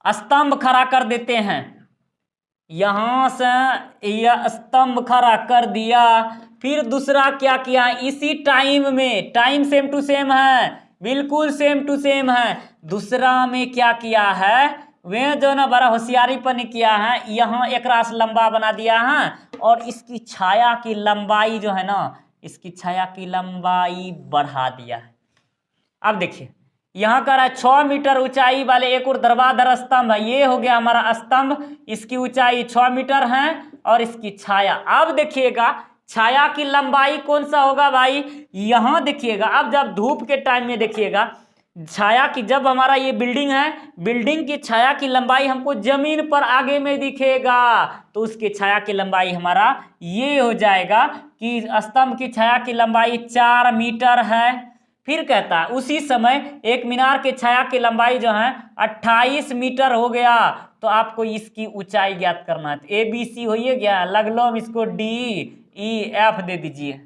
स्तंभ खड़ा कर देते हैं, यहां से यह स्तंभ खड़ा कर दिया। फिर दूसरा क्या किया, इसी टाइम में, टाइम सेम टू सेम है, बिल्कुल सेम टू सेम है। दूसरा में क्या किया है, वे जो ना बड़ा होशियारीपन किया है, यहाँ एक रास लंबा बना दिया है और इसकी छाया की लंबाई जो है ना, इसकी छाया की लंबाई बढ़ा दिया है। अब देखिए यहाँ कर है 6 मीटर ऊंचाई वाले एक और दरवादर स्तंभ है, ये हो गया हमारा स्तंभ, इसकी ऊंचाई 6 मीटर है और इसकी छाया। अब देखिएगा छाया की लंबाई कौन सा होगा भाई, यहाँ देखिएगा। अब जब धूप के टाइम में देखिएगा छाया की, जब हमारा ये बिल्डिंग है, बिल्डिंग की छाया की लंबाई हमको जमीन पर आगे में दिखेगा, तो उसकी छाया की लंबाई हमारा ये हो जाएगा कि स्तंभ की छाया की लंबाई 4 मीटर है। फिर कहता है उसी समय एक मीनार के छाया की लंबाई जो है 28 मीटर हो गया, तो आपको इसकी ऊंचाई ज्ञात करना है। तो ABC हो ही गया, लगलो में इसको DEF दे दीजिए,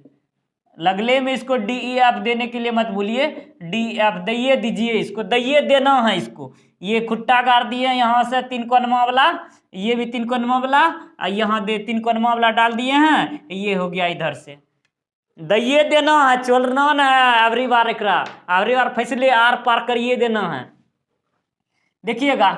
लगले में इसको DEF देने के लिए मत भूलिए, DF दैये दीजिए, इसको दैये देना है। इसको ये खुट्टा गाड़ दिए यहाँ से 3 कोनमा वाला, ये भी 3 कोनमा वाला, और यहाँ दे 3 कोनमा वाला डाल दिए हैं, ये हो गया इधर से दैये देना है, चोलना न है। अबरी बार अबरी बार फैसले आर पार करिए देना है। देखिएगा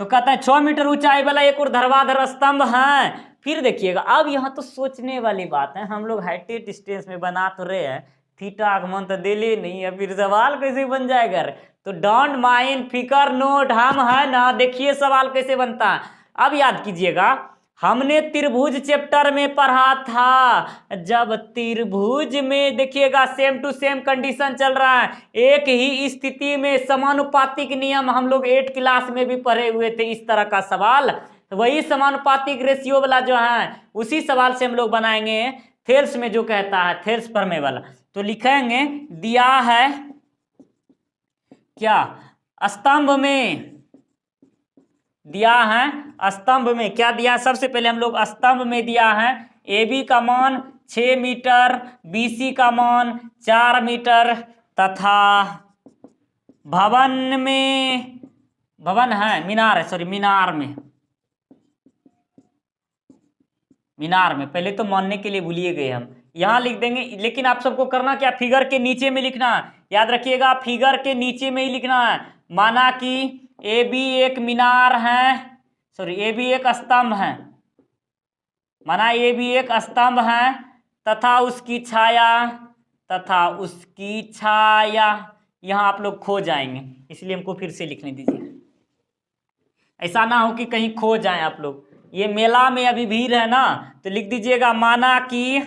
तो कहता है 6 मीटर ऊंचाई वाला एक और धरवाधर स्तंभ है। फिर देखिएगा, अब यहाँ तो सोचने वाली बात है, हम लोग हाइट डिस्टेंस में बना तो रहे हैं, थीटा आगमन तो दिले नहीं है, फिर सवाल कैसे बन जाएगा। तो डोंट माइंड, फिकर नोट, हम है ना, देखिए सवाल कैसे बनता है। अब याद कीजिएगा, हमने त्रिभुज चैप्टर में पढ़ा था, जब त्रिभुज में देखिएगा सेम टू सेम कंडीशन चल रहा है, एक ही स्थिति में समानुपातिक नियम हम लोग 8 क्लास में भी पढ़े हुए थे। इस तरह का सवाल, वही समानुपातिक रेशियो वाला जो है, उसी सवाल से हम लोग बनाएंगे थेल्स में, जो कहता है थेल्स प्रमेय वाला। तो लिखेंगे दिया है क्या, स्तंभ में दिया है, स्तंभ में क्या दिया है, सबसे पहले हम लोग स्तंभ में दिया है AB का मान 6 मीटर, BC का मान 4 मीटर, तथा भवन में, भवन है मीनार है, सॉरी मीनार में, मीनार में पहले तो मानने के लिए भूलिए गए हम, यहां लिख देंगे। लेकिन आप सबको करना क्या, फिगर के नीचे में लिखना है, याद रखिएगा फिगर के नीचे में ही लिखना है। माना कि AB एक मीनार है, सॉरी AB एक स्तंभ है, माना AB एक स्तंभ है, तथा उसकी छाया, तथा उसकी छाया, यहां आप लोग खो जाएंगे, इसलिए हमको फिर से लिखने दीजिए, ऐसा ना हो कि कहीं खो जाएं आप लोग। ये मेला में अभी भीड़ है ना, तो लिख दीजिएगा माना कि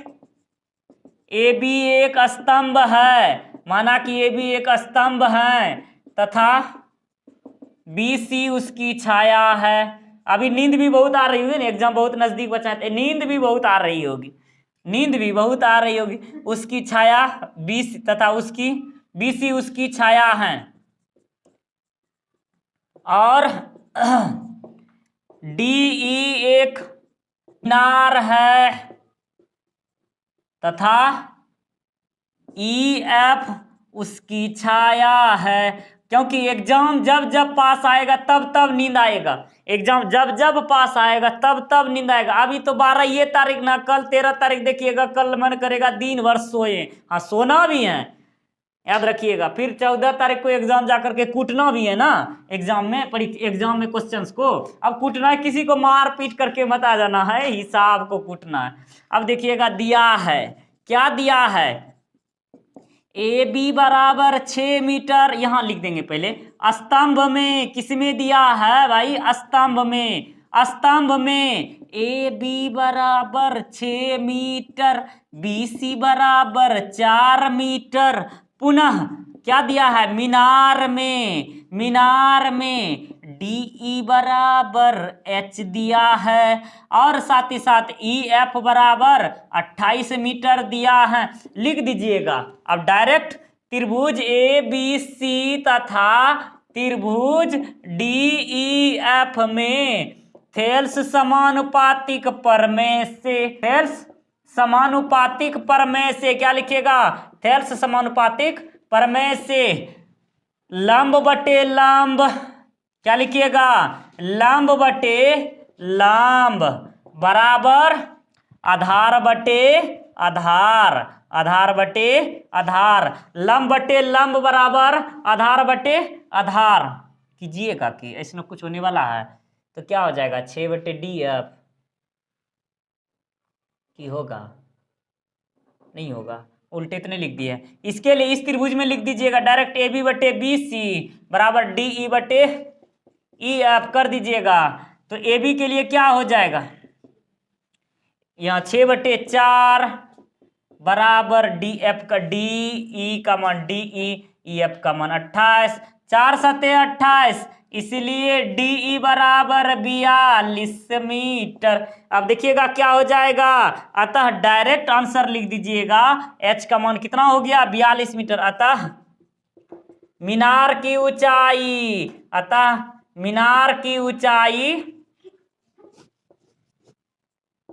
AB एक स्तंभ है, माना कि AB एक स्तंभ है, तथा BC उसकी छाया है। अभी नींद भी बहुत आ रही होगी ना, एग्जाम बहुत नजदीक बचा है, नींद भी बहुत आ रही होगी, नींद भी बहुत आ रही होगी। उसकी छाया BC तथा उसकी BC उसकी छाया है, और DE एक मीनार है, तथा EF उसकी छाया है। क्योंकि एग्जाम जब जब पास आएगा तब तब नींद आएगा, एग्जाम जब जब पास आएगा तब तब नींद आएगा। अभी तो 12 ये तारीख ना, कल 13 तारीख देखिएगा, कल मन करेगा दिन भर सोए, हाँ सोना भी है, याद रखिएगा। फिर 14 तारीख को एग्जाम जाकर के कूटना भी है ना, एग्जाम में एग्जाम में क्वेश्चंस को अब कूटना है, किसी को मार पीट करके मत आ जाना है, हिसाब को कूटना है। अब देखिएगा दिया है, क्या दिया है, AB बराबर 6 मीटर, यहां लिख देंगे पहले स्तंभ में, किसमें दिया है भाई, स्तंभ में, स्तंभ में AB बराबर 6 मीटर, BC बराबर 4 मीटर, पुनः क्या दिया है, मीनार में, मीनार में DE बराबर H दिया है, और साथ ही साथ EF बराबर 28 मीटर दिया है। लिख दीजिएगा अब डायरेक्ट त्रिभुज ABC तथा त्रिभुज DEF में थेल्स समानुपातिक प्रमेय से, थेल्स समानुपातिक प्रमेय से क्या लिखिएगा, थेल्स समानुपातिक प्रमेय से लंब बटे लंब, क्या लिखिएगा, लंब बटे लंब बराबर आधार बटे आधार, आधार बटे आधार, लंब बटे लंब बराबर आधार बटे आधार कीजिएगा कि इसमें कुछ होने वाला है तो क्या हो जाएगा, 6/DF की होगा, नहीं होगा, उल्टे इतने लिख दिए। इसके लिए इस त्रिभुज में लिख दीजिएगा डायरेक्ट AB/BC बराबर DE/EF कर दीजिएगा। तो AB के लिए क्या हो जाएगा, यहाँ 6/4 बराबर DF का DE का मान DE/EF का मान 28, 4 7 28, इसलिए DE बराबर 42 मीटर। अब देखिएगा क्या हो जाएगा, अतः डायरेक्ट आंसर लिख दीजिएगा, H का मान कितना हो गया, 42 मीटर। अतः मीनार की ऊंचाई, अतः मीनार की ऊंचाई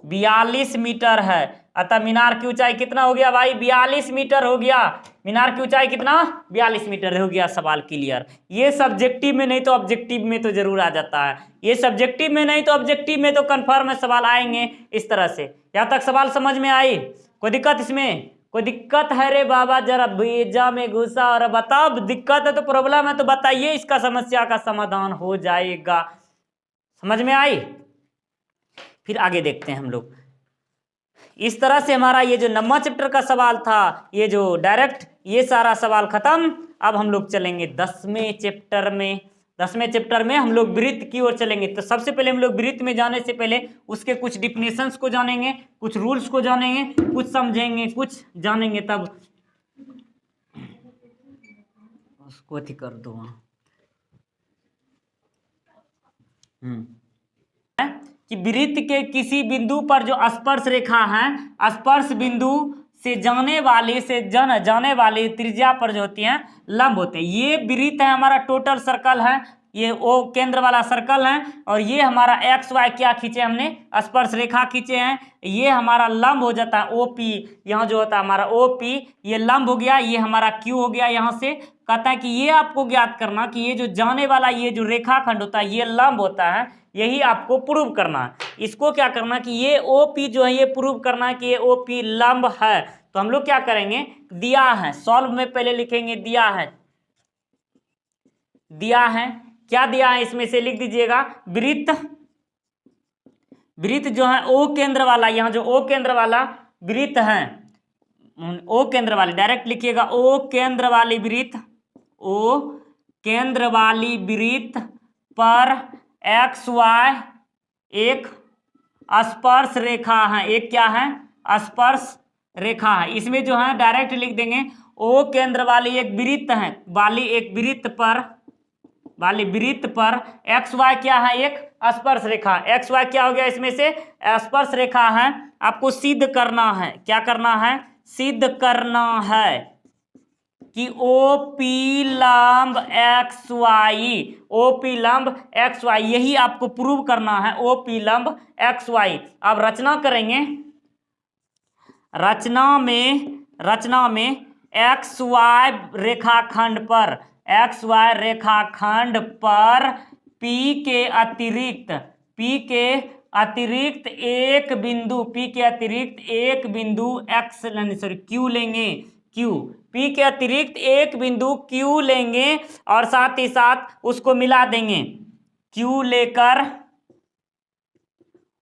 42 मीटर है। अतः मीनार की ऊंचाई कितना हो गया भाई, 42 मीटर हो गया। मीनार की ऊंचाई कितना, 42 मीटर हो गया। सवाल क्लियर। ये सब्जेक्टिव में नहीं तो ऑब्जेक्टिव में तो जरूर आ जाता है, ये सब्जेक्टिव में नहीं तो ऑब्जेक्टिव में तो कंफर्म सवाल आएंगे इस तरह से। यहाँ तक सवाल समझ में आई, कोई दिक्कत इसमें, कोई दिक्कत है रे बाबा, जरा भेजा में घुसा और बताओ, दिक्कत है तो प्रॉब्लम है तो बताइए, इसका समस्या का समाधान हो जाएगा। समझ में आई। फिर आगे देखते हैं हम लोग। इस तरह से हमारा ये जो 9वां चैप्टर का सवाल था, ये जो डायरेक्ट ये सारा सवाल खत्म। अब हम लोग चलेंगे 10वें चैप्टर में। 10वें चैप्टर में हम लोग वृत्त की ओर चलेंगे। तो सबसे पहले हम लोग वृत्त में जाने से पहले उसके कुछ डिफिनेशंस को जानेंगे, कुछ रूल्स को जानेंगे, कुछ समझेंगे, कुछ जानेंगे, तब उसको अथी कर दो। कि वृत्त के किसी बिंदु पर जो स्पर्श रेखा है, स्पर्श बिंदु से जाने वाली त्रिज्या पर जो होती है लंब होते हैं। ये वृत्त है हमारा, टोटल सर्कल है, ये O केंद्र वाला सर्कल है, और ये हमारा XY क्या खींचे हमने, स्पर्श रेखा खींचे हैं। ये हमारा लंब हो जाता है OP, यहाँ जो होता है हमारा OP, ये लंब हो गया, ये हमारा Q हो गया। यहाँ से कहता है कि ये आपको ज्ञात करना कि ये जो जाने वाला ये जो रेखाखंड होता है ये लंब होता है, यही आपको प्रूव करना है। इसको क्या करना कि ये OP जो है ये प्रूव करना है कि ये OP लंब है। तो हम लोग क्या करेंगे, दिया है, सॉल्व में पहले लिखेंगे दिया है, दिया है, क्या दिया है इसमें से लिख दीजिएगा। वृत्त जो है O केंद्र वाला, यहाँ जो O केंद्र वाला वृत्त है, O केंद्र वाली डायरेक्ट लिखिएगा, O केंद्र वाली वृत्त, O केंद्र वाली वृत्त पर XY एक स्पर्श रेखा है, एक क्या है, स्पर्श रेखा है। इसमें जो है डायरेक्ट लिख देंगे O केंद्र वाली एक वृत्त है, एक वृत्त पर XY क्या है, एक स्पर्श रेखा। XY क्या हो गया इसमें से, स्पर्श रेखा है। आपको सिद्ध करना है, क्या करना है, सिद्ध करना है कि OP लंब XY, OP लंब XY, यही आपको प्रूव करना है, OP लंब XY। अब रचना करेंगे, रचना में XY रेखाखंड पर, XY रेखाखंड पर P के अतिरिक्त एक बिंदु Q लेंगे, P के अतिरिक्त एक बिंदु Q लेंगे और साथ ही साथ उसको मिला देंगे। Q लेकर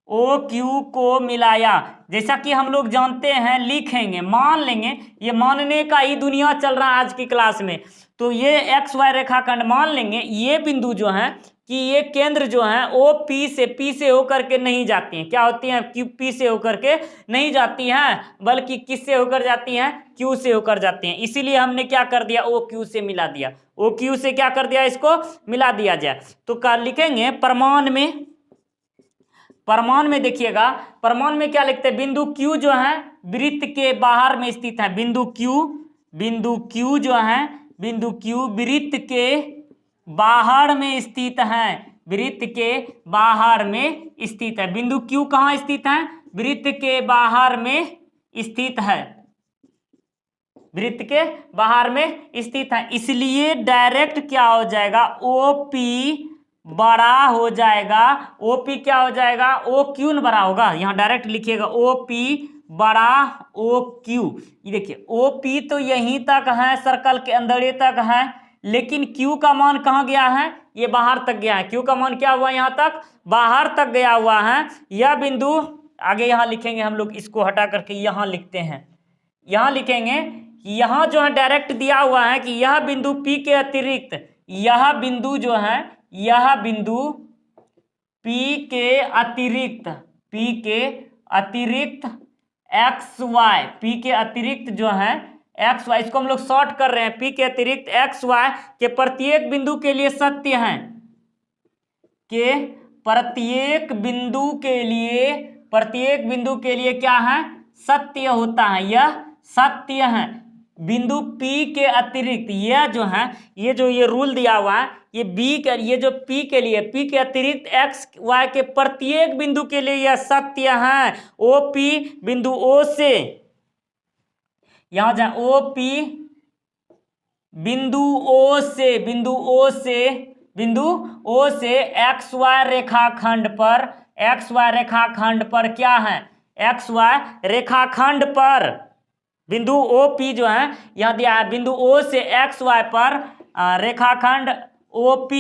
OQ को मिलाया, जैसा कि हम लोग जानते हैं, लिखेंगे, मान लेंगे, ये मानने का ही दुनिया चल रहा है आज की क्लास में। तो ये XY रेखाखंड मान लेंगे, ये बिंदु जो है कि ये केंद्र जो है वो P से होकर के नहीं जाती हैं, क्या होती हैं, P से होकर के नहीं जाती हैं, बल्कि किससे होकर जाती हैं, Q से होकर जाती हैं। इसीलिए हमने क्या कर दिया, OQ से मिला दिया, OQ से क्या कर दिया, इसको मिला दिया जाए। तो क्या लिखेंगे, प्रमाण में देखिएगा, प्रमाण में क्या लिखते हैं, बिंदु Q जो है वृत्त के बाहर में स्थित है, बिंदु Q जो है, बिंदु Q वृत्त के बाहर में स्थित है, वृत्त के बाहर में स्थित है। बिंदु Q कहाँ स्थित है? वृत्त के बाहर में स्थित है, वृत्त के बाहर में स्थित है। इसलिए डायरेक्ट क्या हो जाएगा? OP बड़ा हो जाएगा। OP क्या हो जाएगा? OQ न बड़ा होगा, यहाँ डायरेक्ट लिखिएगा OP बड़ा OQ। ये देखिए OP तो यहीं तक है, सर्कल के अंदर ही तक है, लेकिन Q का मान कहाँ गया है? ये बाहर तक गया है। Q का मान क्या हुआ? यहाँ तक बाहर तक गया हुआ है। यह बिंदु आगे यहाँ लिखेंगे हम लोग, इसको हटा करके यहाँ लिखते हैं, यहाँ लिखेंगे कि यहाँ जो है डायरेक्ट दिया हुआ है कि यह बिंदु P के अतिरिक्त, यह बिंदु जो है, यह बिंदु P के अतिरिक्त, P के अतिरिक्त XY, P के अतिरिक्त जो है XY, इसको हम लोग शॉर्ट कर रहे हैं, P के अतिरिक्त XY के प्रत्येक बिंदु के लिए सत्य है, के प्रत्येक बिंदु के लिए, प्रत्येक बिंदु के लिए क्या है? सत्य होता है, यह सत्य है। बिंदु P के अतिरिक्त, यह जो है, ये जो ये रूल दिया हुआ है, ये ये जो P के लिए, P के अतिरिक्त XY के प्रत्येक बिंदु के लिए यह सत्य है। OP बिंदु O से, यहां जाए, OP बिंदु O से, बिंदु O से, बिंदु O से XY रेखाखंड पर, XY रेखाखंड पर क्या है? XY रेखाखंड पर बिंदु OP जो है यहाँ दिया है, बिंदु O से XY पर रेखाखंड OP,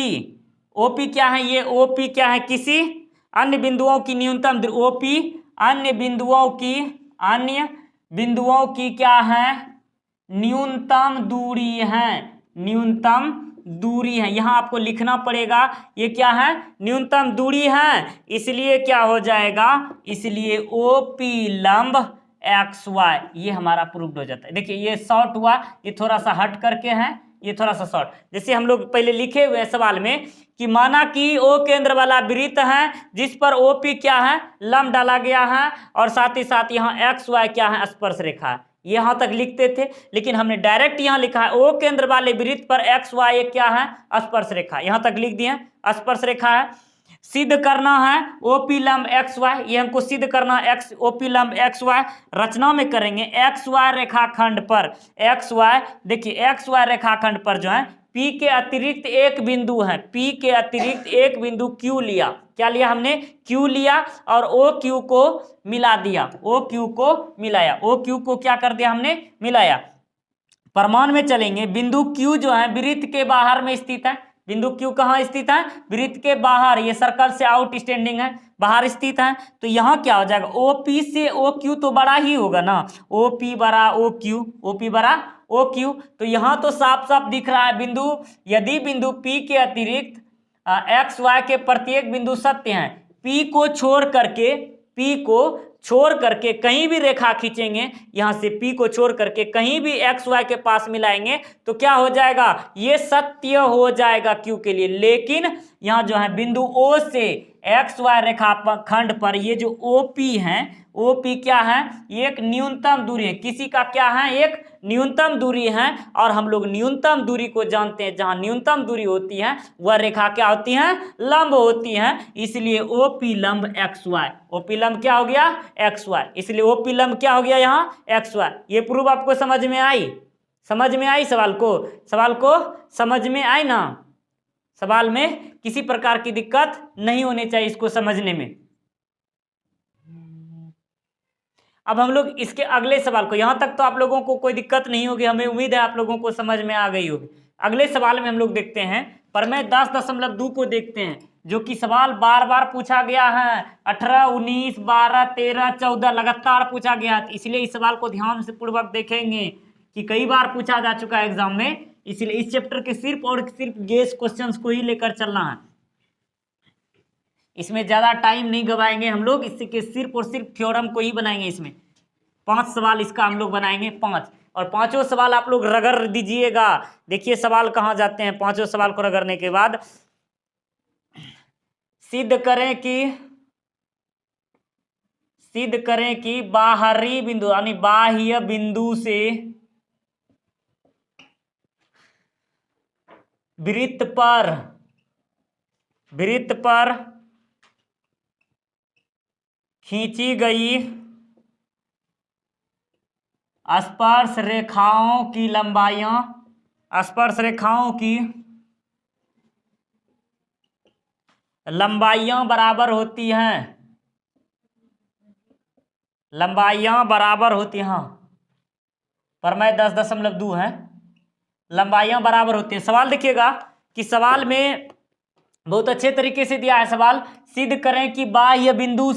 OP क्या है? ये OP क्या है? किसी अन्य बिंदुओं की न्यूनतम OP अन्य बिंदुओं की, अन्य बिंदुओं की क्या है? न्यूनतम दूरी है, न्यूनतम दूरी है। यहाँ आपको लिखना पड़ेगा ये क्या है? न्यूनतम दूरी है। इसलिए क्या हो जाएगा? इसलिए OP लंब XY, ये हमारा प्रूव्ड हो जाता है। देखिए ये शॉर्ट हुआ, ये थोड़ा सा हट करके है, ये थोड़ा सा शॉर्ट। जैसे हम लोग पहले लिखे हुए सवाल में कि माना कि O केंद्र वाला वृत्त है जिस पर OP क्या है? लंब डाला गया है, और साथ ही साथ यहाँ XY क्या है? स्पर्श रेखा है। यहाँ तक लिखते थे, लेकिन हमने डायरेक्ट यहाँ लिखा है O केंद्र वाले वृत्त पर XY क्या है? स्पर्श रेखा। यहाँ तक लिख दिए, स्पर्श रेखा है। सिद्ध करना है OP लंब XY, ये हमको सिद्ध करना है, OP लंब XY रचना में करेंगे। XY रेखाखंड पर, XY देखिए XY रेखाखंड पर जो है P के अतिरिक्त एक बिंदु है, P के अतिरिक्त एक बिंदु Q लिया। क्या लिया हमने? Q लिया, और OQ को मिला दिया, OQ को मिलाया, OQ को क्या कर दिया हमने? मिलाया। प्रमाण में चलेंगे, बिंदु Q जो है वृत्त के बाहर में स्थित है। बिंदु Q कहाँ स्थित है? वृत्त के बाहर, ये सर्कल से आउट स्टैंडिंग है, बाहर स्थित है। तो यहाँ क्या हो जाएगा? OP से OQ तो बड़ा ही होगा ना, OP बड़ा OQ, OP बड़ा OQ। तो यहाँ तो साफ साफ दिख रहा है बिंदु, यदि बिंदु P के अतिरिक्त XY के प्रत्येक बिंदु सत्य हैं, P को छोड़ करके, P को छोड़ करके कहीं भी रेखा खींचेंगे, यहां से P को छोड़ करके कहीं भी XY के पास मिलाएंगे तो क्या हो जाएगा? ये सत्य हो जाएगा Q के लिए। लेकिन यहाँ जो है बिंदु O से XY रेखाखंड पर ये जो OP है, OP क्या है? एक न्यूनतम दूरी है, किसी का क्या है? एक न्यूनतम दूरी है, और हम लोग न्यूनतम दूरी को जानते हैं, जहां न्यूनतम दूरी होती है वह रेखा क्या होती है? लंब होती है। इसलिए OP लंब XY, OP लंब क्या हो गया? XY। इसलिए OP लंब क्या हो गया यहाँ? XY। ये प्रूफ आपको समझ में आई? समझ में आई सवाल को? सवाल को समझ में आई ना? सवाल में किसी प्रकार की दिक्कत नहीं होनी चाहिए इसको समझने में। अब हम लोग इसके अगले सवाल को, यहां तक तो आप लोगों को कोई दिक्कत नहीं होगी, हमें उम्मीद है आप लोगों को समझ में आ गई होगी। अगले सवाल में हम लोग देखते हैं प्रमेय 10.2 को देखते हैं, जो कि सवाल बार बार पूछा गया है, 18, 19, 12, 13, 14 लगातार पूछा गया है। इसलिए इस सवाल को ध्यान से पूर्वक देखेंगे कि कई बार पूछा जा चुका है एग्जाम में, इसलिए इस चैप्टर के सिर्फ और सिर्फ गेस क्वेश्चंस को ही लेकर चलना है। इसमें ज़्यादा टाइम नहीं गवाएंगे हम लोग, इसके सिर्फ और सिर्फ थ्योरम को ही बनाएंगे। इसमें 5 सवाल इसका हम लोग बनाएंगे, 5, और 5 सवाल आप लोग रगड़ दीजिएगा। देखिए सवाल कहाँ जाते हैं। 5 सवाल को रगड़ने के बाद सिद्ध करें कि बाहरी बिंदु यानी बाह्य बिंदु से वृत्त पर वृत्त पर खींची गई स्पर्श रेखाओं की लंबाइयां, स्पर्श रेखाओं की लंबाइयां बराबर होती हैं, लंबाइयां बराबर होती हैं, परमय 10.2 है, लंबाइयां बराबर होती हैं। सवाल देखिएगा कि सवाल में बहुत अच्छे तरीके से दिया है सवाल, सिद्ध करें कि बाह्य बिंदु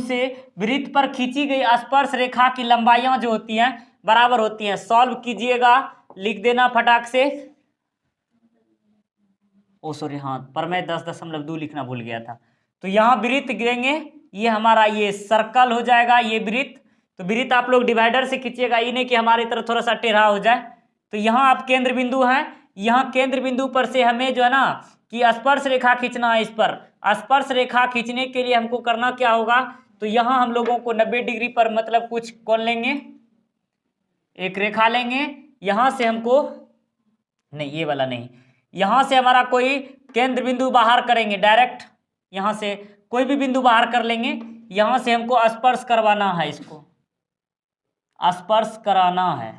से वृत्त पर खींची गई स्पर्श रेखा की लंबाइयां जो होती हैं बराबर होती हैं। सॉल्व कीजिएगा, लिख देना फटाक से। ओ सॉरी, हाँ परमय 10.2 लिखना भूल गया था। तो यहाँ वृत्त गिरेंगे, ये हमारा ये सर्कल हो जाएगा, ये वृत्त। तो वृत्त आप लोग डिवाइडर से खींचिएगा, ये नहीं कि हमारी तरफ थोड़ा सा टेढ़ा हो जाए। तो यहाँ आप केंद्र बिंदु हैं, यहाँ केंद्र बिंदु पर से हमें जो है ना कि स्पर्श रेखा खींचना है। इस पर स्पर्श रेखा खींचने के लिए हमको करना क्या होगा, तो यहाँ हम लोगों को 90 डिग्री पर मतलब कुछ कौन लेंगे, एक रेखा लेंगे। यहाँ से हमको नहीं, ये वाला नहीं, यहाँ से हमारा कोई केंद्र बिंदु बाहर करेंगे, डायरेक्ट यहाँ से कोई भी बिंदु बाहर कर लेंगे। यहाँ से हमको स्पर्श करवाना है, इसको स्पर्श कराना है।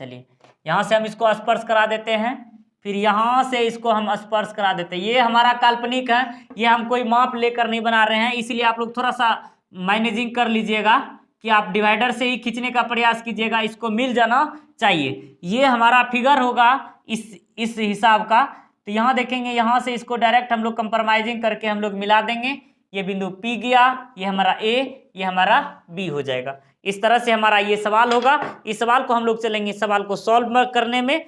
चलिए यहाँ से हम इसको स्पर्श करा देते हैं, फिर यहाँ से इसको हम स्पर्श करा देते हैं। ये हमारा काल्पनिक है, ये हम कोई माप लेकर नहीं बना रहे हैं, इसलिए आप लोग थोड़ा सा मैनेजिंग कर लीजिएगा कि आप डिवाइडर से ही खींचने का प्रयास कीजिएगा, इसको मिल जाना चाहिए। ये हमारा फिगर होगा इस हिसाब का। तो यहाँ देखेंगे, यहाँ से इसको डायरेक्ट हम लोग कंप्रोमाइजिंग करके हम लोग मिला देंगे। ये बिंदु P गया, ये हमारा A, ये हमारा B हो जाएगा। इस तरह से हमारा ये सवाल होगा। इस सवाल को हम लोग चलेंगे सवाल को सॉल्व करने में।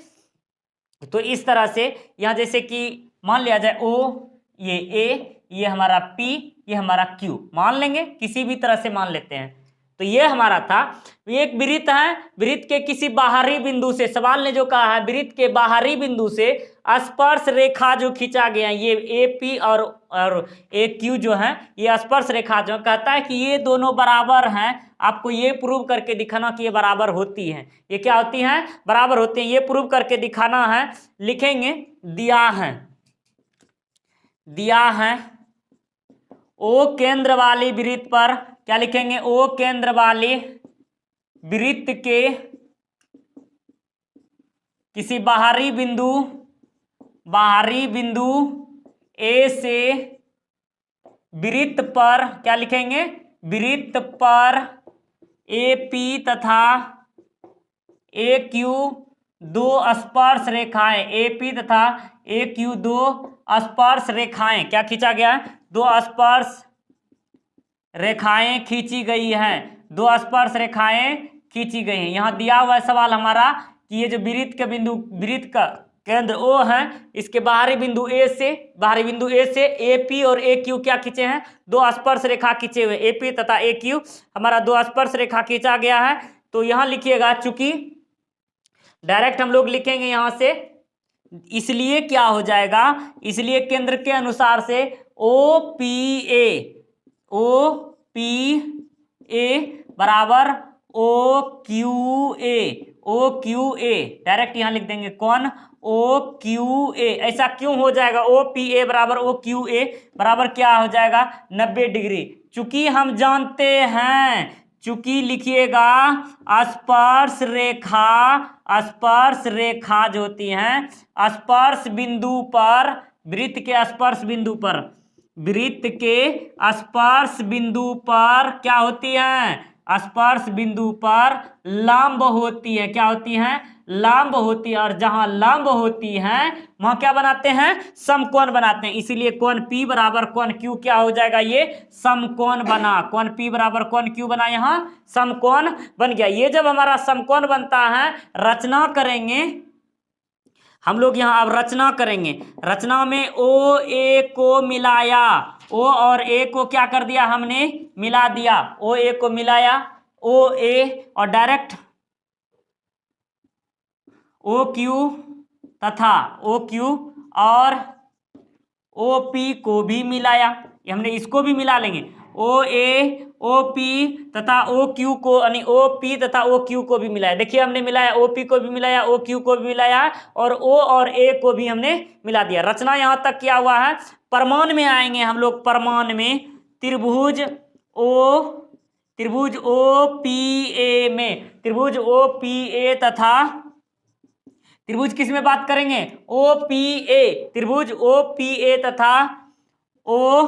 तो इस तरह से यहाँ जैसे कि मान लिया जाए O, ये A, ये हमारा P, ये हमारा Q, मान लेंगे, किसी भी तरह से मान लेते हैं। तो ये हमारा था, एक वृत्त है, वृत्त के किसी बाहरी बिंदु से, सवाल ने जो कहा है वृत्त के बाहरी बिंदु से स्पर्श रेखा जो खींचा गया है, ये AP और AQ जो है, ये स्पर्श रेखा जो कहता है कि ये दोनों बराबर हैं। आपको ये प्रूव करके दिखाना कि ये बराबर होती हैं। ये क्या होती हैं, बराबर होती हैं, ये प्रूव करके दिखाना है। लिखेंगे दिया है O केंद्र वाली वृत्त पर, क्या लिखेंगे, O केंद्र वाली वृत्त के किसी बाहरी बिंदु A से वृत्त पर, क्या लिखेंगे, वृत्त पर AP तथा AQ दो स्पर्श रेखाएं, AP तथा AQ दो स्पर्श रेखाएं, क्या खींचा गया है, दो स्पर्श रेखाएं खींची गई हैं, दो स्पर्श रेखाएं खींची गई हैं। यहाँ दिया हुआ सवाल हमारा कि ये जो वृत्त का केंद्र O है, इसके बाहरी बिंदु A से AP और AQ क्या खींचे हैं, दो स्पर्श रेखा खींचे हुए, AP तथा AQ हमारा दो स्पर्श रेखा खींचा गया है। तो यहाँ लिखिएगा, चूंकि डायरेक्ट हम लोग लिखेंगे यहाँ से, इसलिए क्या हो जाएगा, इसलिए केंद्र के अनुसार से OPA बराबर OQA, डायरेक्ट यहाँ लिख देंगे कौन, OQA। ऐसा क्यों हो जाएगा, OPA बराबर OQA बराबर क्या हो जाएगा, 90 डिग्री। चूंकि हम जानते हैं, चूंकि लिखिएगा स्पर्श रेखा जो होती हैं स्पर्श बिंदु पर, वृत्त के स्पर्श बिंदु पर क्या होती हैं, स्पर्श बिंदु पर लंब होती है, क्या होती हैं, लंब होती है। और जहां लंब होती हैं वहां क्या बनाते हैं, समकोण बनाते हैं। इसीलिए कोण P बराबर कोण Q क्या हो जाएगा, ये समकोण बना, कोण P बराबर कोण Q बना, यहाँ समकोण बन गया। ये जब हमारा समकोण बनता है, रचना करेंगे हम लोग, यहाँ अब रचना करेंगे। रचना में OA को मिलाया, O और A को क्या कर दिया, हमने मिला दिया, OA को मिलाया, OA और डायरेक्ट OQ तथा OQ और OP को भी मिलाया, ये हमने इसको भी मिला लेंगे, OA ओ पी तथा ओ क्यू को, यानी ओ पी तथा ओ क्यू को भी मिलाया। देखिए हमने मिलाया, ओ पी को भी मिलाया, ओ क्यू को भी मिलाया और ओ और ए को भी हमने मिला दिया। रचना यहाँ तक किया हुआ है। परमाण में आएंगे हम लोग, परमाण में त्रिभुज ओ पी ए में, त्रिभुज ओ पी ए तथा त्रिभुज किस में बात करेंगे, ओ पी ए, त्रिभुज ओ पी ए तथा ओ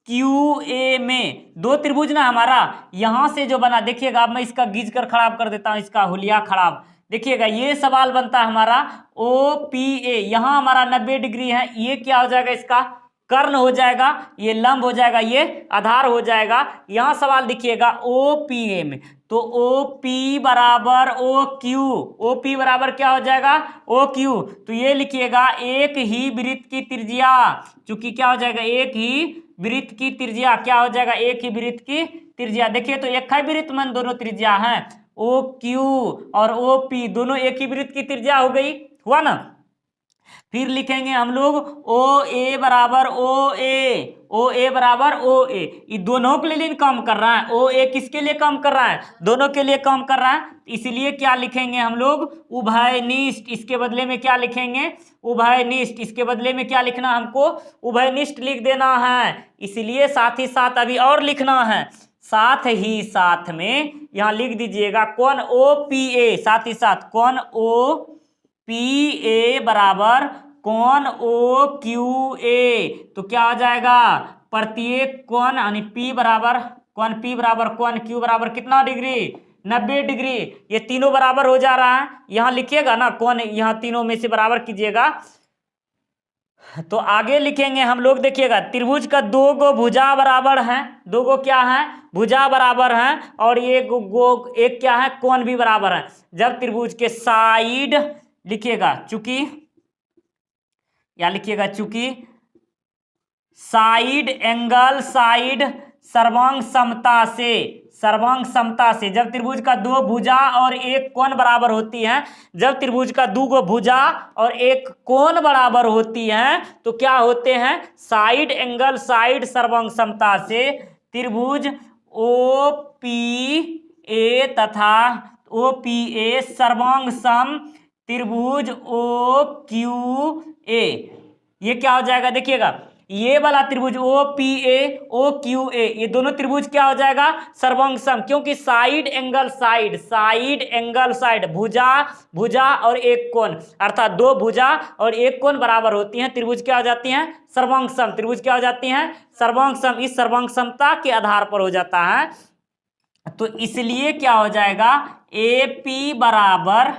क्यू ए में। दो त्रिभुज ना हमारा यहां से जो बना, देखिएगा अब मैं इसका गीज कर खराब कर देता हूं, इसका हुलिया खराब। देखिएगा ये सवाल बनता है हमारा ओ पी ए, यहां हमारा 90 डिग्री है, ये क्या हो जाएगा, इसका कर्ण हो जाएगा, ये लंब हो जाएगा, ये आधार हो जाएगा। यहां सवाल देखिएगा ओ पी ए में, तो ओ पी बराबर ओ क्यू, ओ पी बराबर क्या हो जाएगा, ओ क्यू। तो ये लिखिएगा एक ही वृत्त की त्रिज्या, चूंकि क्या हो जाएगा, एक ही वृत्त की त्रिज्या, क्या हो जाएगा, एक ही वृत्त की त्रिज्या। देखिए तो एक ही वृत्त में दोनों त्रिज्या हैं, ओ क्यू और ओ पी दोनों एक ही वृत्त की त्रिज्या हो गई, हुआ ना। फिर लिखेंगे हम लोग ओ ए बराबर ओ ए, ओ ए बराबर ओ ए, ये दोनों के लिए काम कर रहा है। ओ ए किसके लिए काम कर रहा है, दोनों के लिए काम कर रहा है, इसलिए क्या लिखेंगे हम लोग, उभयनिष्ठ। इसके बदले में क्या लिखेंगे, उभयनिष्ठ। इसके बदले में क्या लिखना, हमको उभयनिष्ठ लिख देना है। इसलिए साथ ही साथ अभी और लिखना है, साथ ही साथ में यहां लिख दीजिएगा कौन, ओ पी ए, साथ ही साथ कौन ओ पी ए बराबर कौन ओ क्यू ए। तो क्या हो जाएगा, प्रत्येक कोण यानी पी बराबर कौन, पी बराबर कौन क्यू बराबर कितना डिग्री, 90 डिग्री। ये तीनों बराबर हो जा रहा है, यहां लिखिएगा ना कौन, यहां तीनों में से बराबर कीजिएगा। तो आगे लिखेंगे हम लोग, देखिएगा त्रिभुज का दो गो भुजा बराबर हैं, दो गो क्या है, भुजा बराबर हैं, और ये एक क्या है, कोण भी बराबर है। जब त्रिभुज के साइड लिखिएगा, चूंकि या लिखिएगा चूंकि साइड एंगल, साइड सर्वांग समता से, सर्वांग समता से जब त्रिभुज का दो भुजा और एक कोण बराबर होती है, जब त्रिभुज का दो गो भुजा और एक कोण बराबर होती है तो क्या होते हैं, साइड एंगल, साइड सर्वांग समता से त्रिभुज ओ पी ए तथा ओ पी ए सर्वांग सम त्रिभुज ओ क्यू ए, ये क्या हो जाएगा, देखिएगा ये वाला त्रिभुज O P A O Q A, ये दोनों त्रिभुज क्या हो जाएगा, सर्वांग सम, क्योंकि side angle side, side angle side, भुजा भुजा और एक कोण, अर्थात दो भुजा और एक कोण बराबर होती हैं, त्रिभुज क्या हो जाती हैं, सर्वांग सम, त्रिभुज क्या हो जाती हैं, सर्वांग सम। इस सर्वांग समता के आधार पर हो जाता है, तो इसलिए क्या हो जाएगा, ए पी बराबर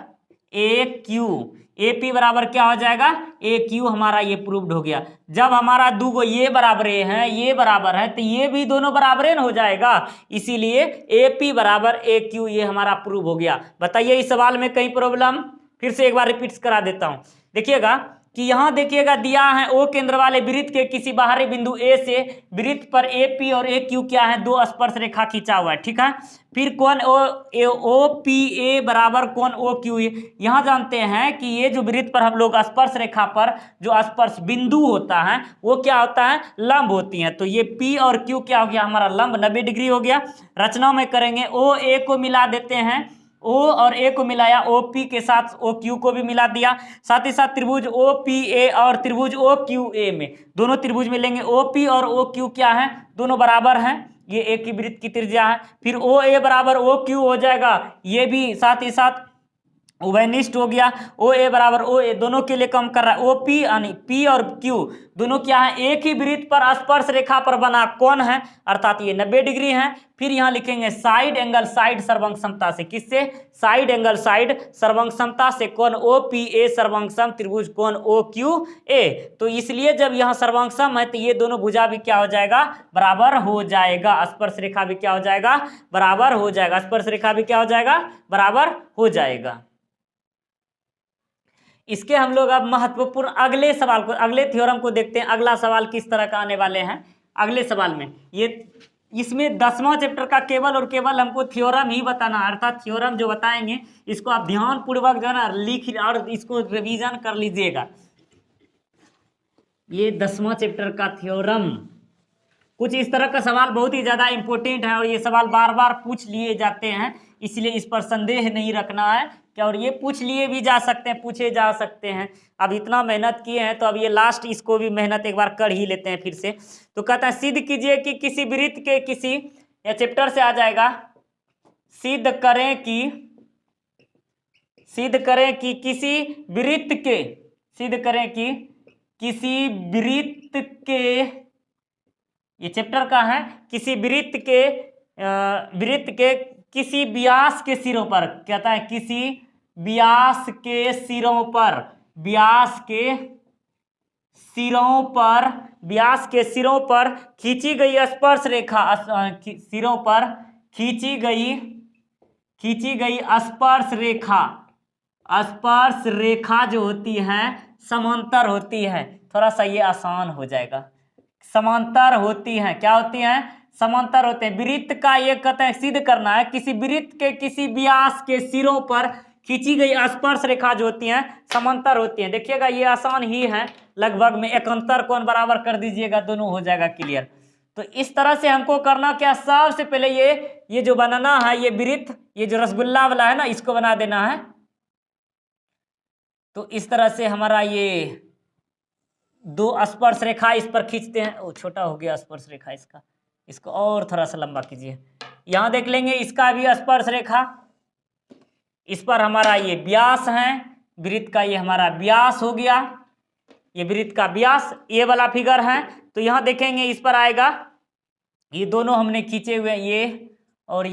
ए क्यू, ए पी बराबर क्या हो जाएगा, ए क्यू, हमारा ये प्रूव्ड हो गया। जब हमारा दो गो ये बराबरे हैं, ये बराबर है, तो ये भी दोनों बराबरे न हो जाएगा, इसीलिए ए पी बराबर ए क्यू, ये हमारा प्रूव हो गया। बताइए इस सवाल में कहीं प्रॉब्लम, फिर से एक बार रिपीट करा देता हूं। देखिएगा कि यहां देखिएगा दिया है ओ केंद्र वाले वृत्त के किसी बाहरी बिंदु ए से वृत्त पर ए पी और ए क्यू क्या है, दो स्पर्श रेखा खींचा हुआ है, ठीक है। फिर कौन ओ पी ए बराबर कौन ओ क्यू ए, यहां जानते हैं कि ये जो वृत्त पर हम लोग स्पर्श रेखा पर जो स्पर्श बिंदु होता है वो क्या होता है, लंब होती है। तो ये पी और क्यू क्या हो गया, हमारा लंब 90 डिग्री हो गया। रचना में करेंगे, ओ ए को मिला देते हैं, ओ और ए को मिलाया, ओ पी के साथ ओ क्यू को भी मिला दिया, साथ ही साथ त्रिभुज ओ पी ए और त्रिभुज ओ क्यू ए में, दोनों त्रिभुज में लेंगे, ओ पी और ओ क्यू क्या है, दोनों बराबर हैं, ये एक ही वृत्त की त्रिज्या है। फिर ओ ए बराबर ओ क्यू हो जाएगा, ये भी साथ ही साथ उभयनिष्ठ हो गया। ओ ए बराबर ओ ए, दोनों के लिए कम कर रहा है, ओ पी यानी पी और क्यू दोनों क्या है, एक ही वृत्त पर स्पर्श रेखा पर बना कौन है, अर्थात ये 90 डिग्री है। फिर यहां लिखेंगे साइड एंगल साइड सर्वांग समता से, किससे, साइड एंगल साइड सर्वांग समता से कौन ओ पी ए सर्वांग सम त्रिभुज कौन ओ क्यू ए। तो इसलिए जब यहां सर्वांग सम है तो ये दोनों भुजा भी क्या हो जाएगा, बराबर हो जाएगा, स्पर्श रेखा भी क्या हो जाएगा, बराबर हो जाएगा, स्पर्श रेखा भी क्या हो जाएगा, बराबर हो जाएगा। इसके हम लोग अब महत्वपूर्ण अगले सवाल को, अगले थ्योरम को देखते हैं। अगला सवाल किस तरह का आने वाले हैं अगले सवाल में, ये इसमें 10वां चैप्टर का केवल और केवल हमको थ्योरम ही बताना, अर्थात थ्योरम जो बताएंगे इसको आप ध्यान पूर्वक जो है ना लिख और इसको रिवीजन कर लीजिएगा। ये 10वां चैप्टर का थ्योरम कुछ इस तरह का सवाल बहुत ही ज़्यादा इंपॉर्टेंट है और ये सवाल बार बार पूछ लिए जाते हैं, इसलिए इस पर संदेह नहीं रखना है क्या, और ये पूछ लिए भी जा सकते हैं, पूछे जा सकते हैं। अब इतना मेहनत किए हैं तो अब ये लास्ट इसको भी मेहनत एक बार कर ही लेते हैं फिर से। तो कहता है सिद्ध कीजिए कि किसी वृत्त के किसी, या चैप्टर से आ जाएगा, सिद्ध करें कि किसी वृत्त के, सिद्ध करें कि किसी वृत्त के, ये चैप्टर का है, किसी वृत्त के किसी व्यास के सिरों पर, कहता है किसी व्यास के सिरों पर, व्यास के सिरों पर खींची गई स्पर्श रेखा, सिरों पर खींची गई स्पर्श रेखा जो होती है समांतर होती है। थोड़ा सा ये आसान हो जाएगा, समांतर होती हैं, क्या होती हैं, समांतर होते हैं। वृत्त का ये कहते हैं सिद्ध करना है, किसी वृत्त के किसी व्यास के सिरों पर खींची गई स्पर्श रेखा जो होती हैं समांतर होती हैं। देखिएगा ये आसान ही है लगभग में, एकांतर कोण बराबर कर दीजिएगा, दोनों हो जाएगा क्लियर। तो इस तरह से हमको करना क्या, सबसे पहले ये जो बनाना है, ये वृत्त, ये जो रसगुल्ला वाला है ना, इसको बना देना है। तो इस तरह से हमारा ये दो स्पर्श रेखा इस पर खींचते हैं। ओ छोटा हो गया स्पर्श रेखा इसका, इसको और थोड़ा सा लंबा कीजिए। यहां देख लेंगे इसका भी स्पर्श रेखा, इस पर हमारा ये व्यास है, वृत्त का ये हमारा व्यास हो गया, ये वृत्त का व्यास, ये वाला फिगर है। तो यहां देखेंगे इस पर आएगा, ये दोनों हमने खींचे हुए ये, और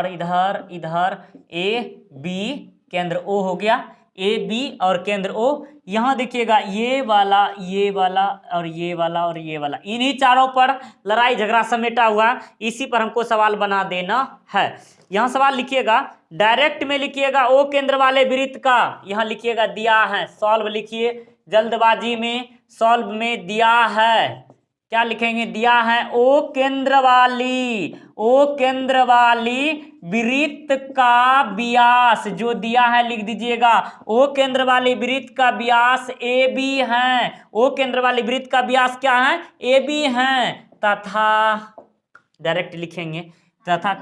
इधर ए बी केंद्र ओ हो गया, ए बी और केंद्र ओ। यहाँ देखिएगा ये वाला और ये वाला और ये वाला, इन्हीं चारों पर लड़ाई झगड़ा समेटा हुआ, इसी पर हमको सवाल बना देना है। यहाँ सवाल लिखिएगा, डायरेक्ट में लिखिएगा ओ केंद्र वाले वृत्त का, यहाँ लिखिएगा दिया है, सॉल्व लिखिए, जल्दबाजी में सॉल्व में दिया है, क्या लिखेंगे, दिया है ओ केंद्र वाली वृत्त का व्यास, जो दिया है लिख दीजिएगा, ओ केंद्र वाली वृत्त का व्यास ए बी है, ओ केंद्र वाली वृत्त का व्यास क्या है, ए बी है, तथा डायरेक्ट लिखेंगे तथा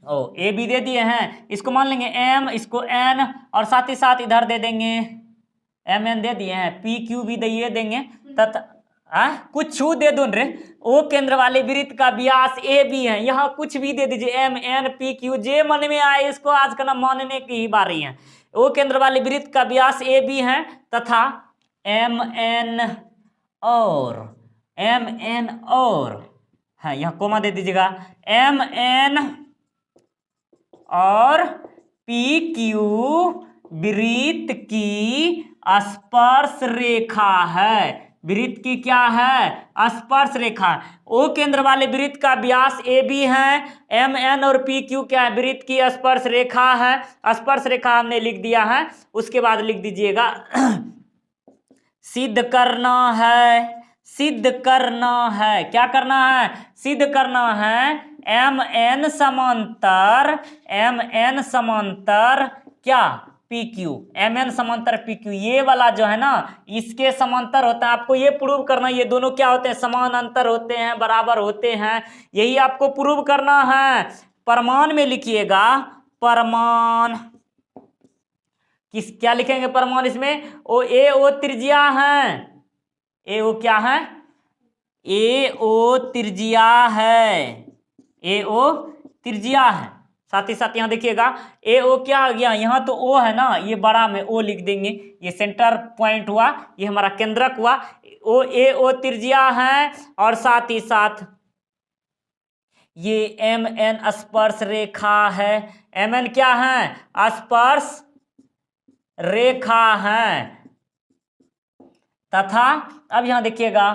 ओ ए बी दे दिए हैं, इसको मान लेंगे एम, इसको एन, और साथ ही साथ इधर दे देंगे एम एन दे दिए हैं, पी क्यू भी दिए देंगे तथा कुछ छू दे दो रे, ओ केंद्र वाले वृत्त का व्यास ए बी है, यहाँ कुछ भी दे दीजिए, एम एन पी क्यू, जे मन में आए इसको आज का ना मानने की ही बारी है। ओ केंद्र वाले वृत्त का व्यास ए बी है तथा एम एन और हाँ यहाँ कोमा दे दीजिएगा, एम एन और पी क्यू वृत्त की स्पर्श रेखा है, वृत्त की क्या है, स्पर्श रेखा। ओ केंद्र वाले वृत्त का व्यास ए बी है, एम एन और पी क्यू क्या है, वृत्त की स्पर्श रेखा है, स्पर्श रेखा हमने लिख दिया है। उसके बाद लिख दीजिएगा सिद्ध करना है, क्या करना है, सिद्ध करना है एम एन समांतर क्या, पी क्यू, एम एन समांतर पी क्यू, ये वाला जो है ना इसके समांतर होता है। आपको ये प्रूव करना है, ये दोनों क्या होते हैं, समानांतर होते हैं, बराबर होते हैं, यही आपको प्रूव करना है। प्रमाण में लिखिएगा, प्रमाण क्या लिखेंगे, प्रमाण इसमें ओ त्रिज्या है, ए ओ क्या है, ए ओ त्रिज्या है। साथ ही साथ यहाँ देखिएगा ए ओ क्या आ गया, यहाँ तो ओ है ना, ये बड़ा में ओ लिख देंगे, ये सेंटर पॉइंट हुआ, ये हमारा केंद्रक हुआ, ए ओ त्रिज्या है, और साथ ही साथ ये एम एन स्पर्श रेखा है, एम एन क्या है, स्पर्श रेखा है, तथा अब यहाँ देखिएगा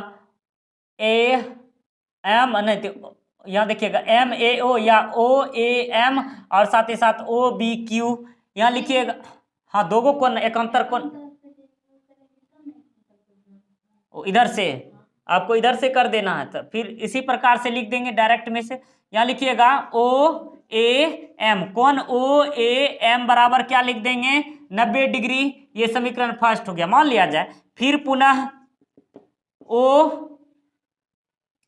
ए एम नहीं तो यहाँ देखिएगा एम ए ओ या ओ ए एम, और साथ ही साथ ओ बी क्यू, यहाँ लिखिएगा हाँ दो गो कोण, एकांतर कोण, इधर से आपको इधर से कर देना है, तो फिर इसी प्रकार से लिख देंगे डायरेक्ट में से। यहाँ लिखिएगा ओ ए एम, कोण ओ ए एम बराबर क्या लिख देंगे, 90 डिग्री, ये समीकरण फर्स्ट हो गया, मान लिया जाए। फिर पुनः ओ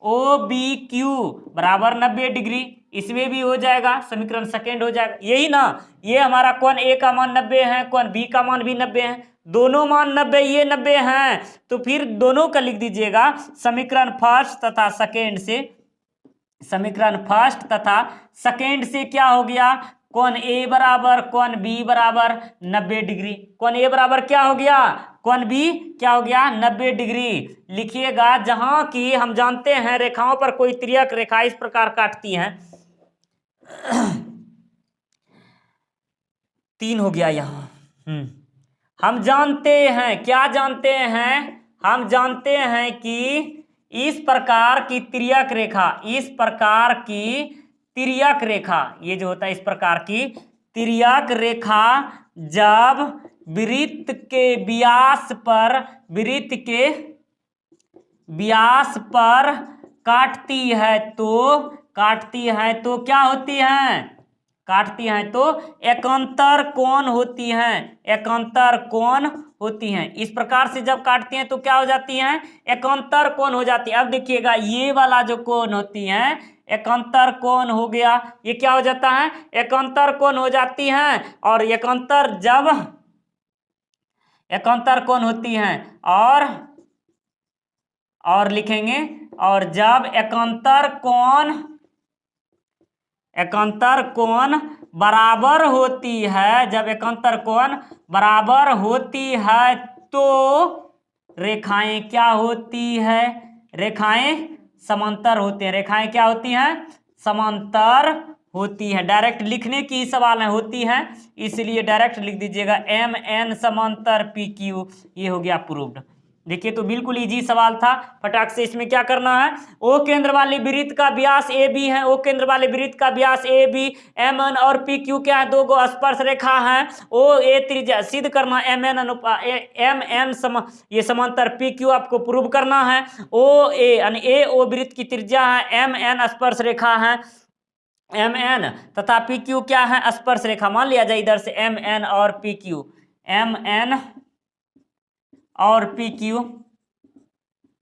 ओ बी क्यू बराबर 90 डिग्री, इसमें भी हो जाएगा, समीकरण सेकेंड हो जाएगा। यही ना, ये हमारा कोण ए का मान 90 है, कोण बी का मान भी 90 है, दोनों मान 90, ये 90 हैं, तो फिर दोनों का लिख दीजिएगा समीकरण फर्स्ट तथा सेकेंड से, समीकरण फर्स्ट तथा सेकेंड से क्या हो गया, कोण ए बराबर कोण बी बराबर 90 डिग्री, कोण ए बराबर क्या हो गया, कोण बी क्या हो गया 90 डिग्री। लिखिएगा, जहां की हम जानते हैं रेखाओं पर कोई तिर्यक रेखा इस प्रकार काटती हैं, 3 हो गया यहाँ। हम जानते हैं, क्या जानते हैं, हम जानते हैं कि इस प्रकार की तिर्यक रेखा, इस प्रकार की तिर्यक रेखा, ये जो होता है इस प्रकार की तिर्यक रेखा जब वृत्त के व्यास पर, वृत्त के व्यास पर काटती है तो क्या होती है, काटती हैं तो एकांतर कोण होती हैं, एकांतर कोण होती हैं। इस प्रकार से जब काटती हैं तो क्या हो जाती हैं, एकांतर कोण हो जाती है। अब देखिएगा, ये वाला जो कोण होती हैं एकांतर कोण हो गया, ये क्या हो जाता है, एकांतर कोण हो जाती हैं। और एकांतर जब एकांतर कोण होती हैं और लिखेंगे, और जब एकांतर कोण बराबर होती है, जब एकांतर कोण बराबर होती है तो रेखाएं क्या होती है, रेखाएं समांतर होती हैं, रेखाएं क्या होती हैं, समांतर होती हैं। डायरेक्ट लिखने की सवाल है, होती हैं, इसलिए डायरेक्ट लिख दीजिएगा MN समांतर PQ, ये हो गया प्रूव्ड। देखिए तो बिल्कुल इजी सवाल था, फटाक से इसमें क्या करना है, ओ केंद्र वाले वृत्त का व्यास AB है, ओ केंद्र वाले वृत्त का व्यास AB, MN और PQ क्या है, दो गो स्पर्श रेखा है, OA त्रिज्या सिद्ध करना, MN ये समांतर PQ आपको प्रूव करना है, OA यानी AO वृत्त की त्रिज्या है, MN स्पर्श रेखा है, MN तथा PQ क्या है, स्पर्श रेखा। मान लिया जाए इधर से MN और PQ, MN और PQ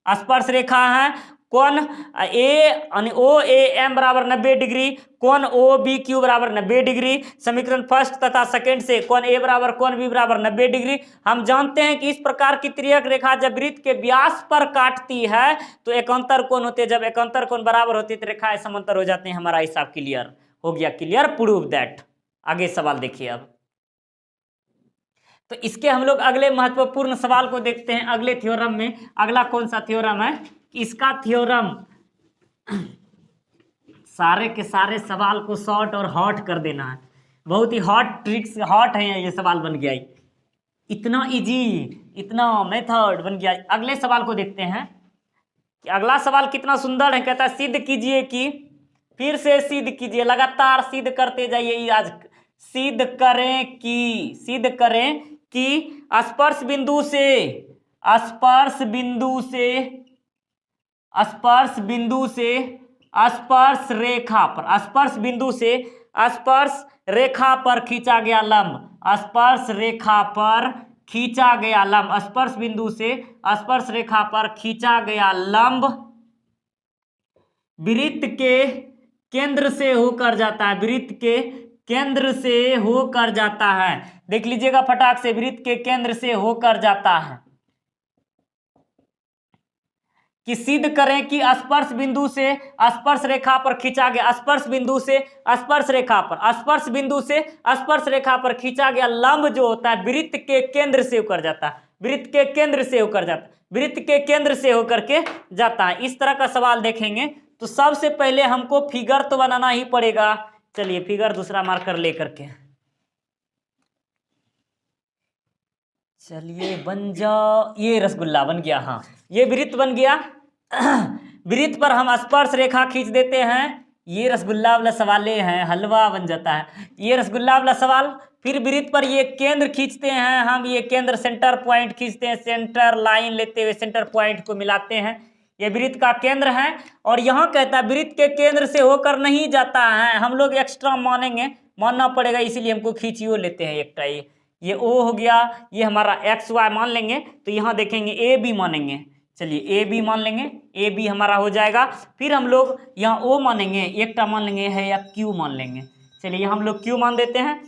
स्पर्श रेखा है, कोण OAM बराबर 90 डिग्री, कोण OBQ बराबर 90 डिग्री, समीकरण फर्स्ट तथा सेकंड से कोण A बराबर कोण B बराबर 90 डिग्री। हम जानते हैं कि इस प्रकार की तिर्यक रेखा जब वृत्त के व्यास पर काटती है तो एकांतर कोण होते हैं, जब एकांतर कोण बराबर होती है तो रेखाएं समांतर हो जाते हैं। हमारा हिसाब क्लियर हो गया, क्लियर प्रूव दैट। आगे सवाल देखिए। अब तो इसके हम लोग अगले महत्वपूर्ण सवाल को देखते हैं अगले थ्योरम में। अगला कौन सा थ्योरम है, इसका थ्योरम सारे के सारे सवाल को शॉर्ट और हॉट कर देना है। बहुत ही हॉट ट्रिक्स, हॉट है ये सवाल बन गया, इतना इजी, इतना मेथड बन गया। अगले सवाल को देखते हैं कि अगला सवाल कितना सुंदर है। कहता है सिद्ध कीजिए कि, फिर से सिद्ध कीजिए, लगातार सिद्ध करते जाइए। आज सिद्ध करें कि स्पर्श बिंदु से स्पर्श रेखा पर खींचा गया लंब, स्पर्श रेखा पर खींचा गया लंब, स्पर्श बिंदु से स्पर्श रेखा पर खींचा गया लंब वृत्त के केंद्र से होकर जाता है, वृत्त के केंद्र से होकर जाता है। देख लीजिएगा फटाक से, वृत्त के केंद्र से होकर जाता है। कि सिद्ध करें कि स्पर्श बिंदु से स्पर्श रेखा पर खींचा गया, स्पर्श बिंदु से स्पर्श रेखा पर खींचा गया लंब जो होता है वृत्त के केंद्र से होकर जाता है, वृत्त के केंद्र से होकर के जाता है। इस तरह का सवाल देखेंगे तो सबसे पहले हमको फिगर तो बनाना ही पड़ेगा। चलिए फिगर दूसरा मार्कर लेकर के, चलिए बन जाओ। ये रसगुल्ला बन गया, हाँ ये वृत्त बन गया। वृत्त पर हम स्पर्श रेखा खींच देते हैं, ये रसगुल्ला वाला सवाल है, हलवा बन जाता है ये रसगुल्ला वाला सवाल। फिर वृत्त पर ये केंद्र खींचते हैं हम, ये केंद्र सेंटर पॉइंट खींचते हैं, सेंटर लाइन लेते हुए सेंटर पॉइंट को मिलाते हैं, ये वृत्त का केंद्र है। और यहाँ कहता है वृत्त के केंद्र से होकर नहीं जाता है, हम लोग एक्स्ट्रा मानना पड़ेगा, इसीलिए हमको खींचियो लेते हैं एक ये O हो गया, ये हमारा XY मान लेंगे। तो यहाँ देखेंगे AB मानेंगे, चलिए ए बी मान लेंगे, ए बी हमारा हो जाएगा। फिर हम लोग यहाँ ओ मानेंगे, एकटा मान लेंगे है या क्यू मान लेंगे। चलिए हम लोग क्यू मान देते हैं।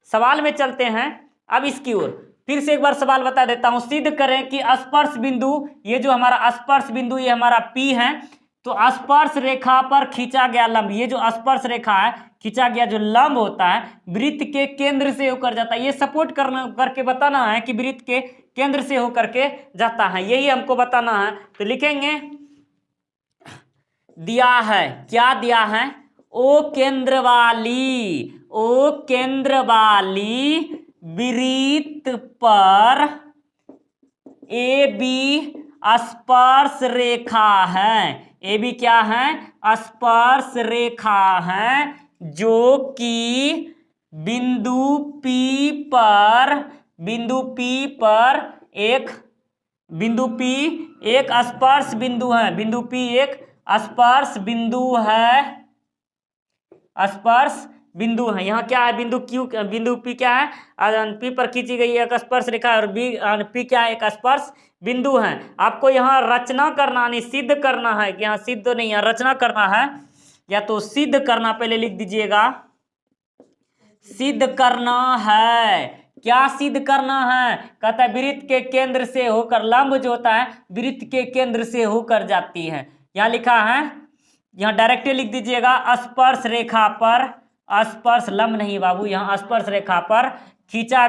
सवाल में चलते हैं अब इसकी ओर। फिर से एक बार सवाल बता देता हूं, सिद्ध करें कि स्पर्श बिंदु, ये जो हमारा स्पर्श बिंदु ये हमारा पी है, तो स्पर्श रेखा पर खींचा गया लंब, ये जो स्पर्श रेखा है खींचा गया जो लंब होता है वृत्त के केंद्र से होकर जाता है। ये सपोर्ट करके बताना है कि वृत्त के केंद्र से होकर के जाता है, यही हमको बताना है। तो लिखेंगे दिया है, क्या दिया है, ओ केंद्र वाली, ओ केंद्र वाली वृत्त पर ए बी स्पर्श रेखा है। ए बी क्या है, स्पर्श रेखा है, जो कि बिंदु P पर, बिंदु P पर एक, बिंदु P एक स्पर्श बिंदु है, बिंदु P एक स्पर्श बिंदु है, स्पर्श बिंदु है। यहाँ क्या है, बिंदु Q, बिंदु P क्या है, P पर खींची गई एक स्पर्श रेखा और P क्या है, एक स्पर्श बिंदु है। आपको यहाँ रचना करना नहीं, सिद्ध करना है, कि यहाँ सिद्ध नहीं है, रचना करना है, या तो सिद्ध करना, पहले लिख दीजिएगा, सिद्ध करना है। क्या सिद्ध करना है, कहता है वृत्त के केंद्र से होकर, लंब जो होता है वृत्त के केंद्र से होकर जाती है। यहाँ लिखा है, यहाँ डायरेक्टली लिख दीजिएगा, स्पर्श रेखा पर, स्पर्श लंब नहीं बाबू, यहाँ स्पर्श रेखा पर खींचा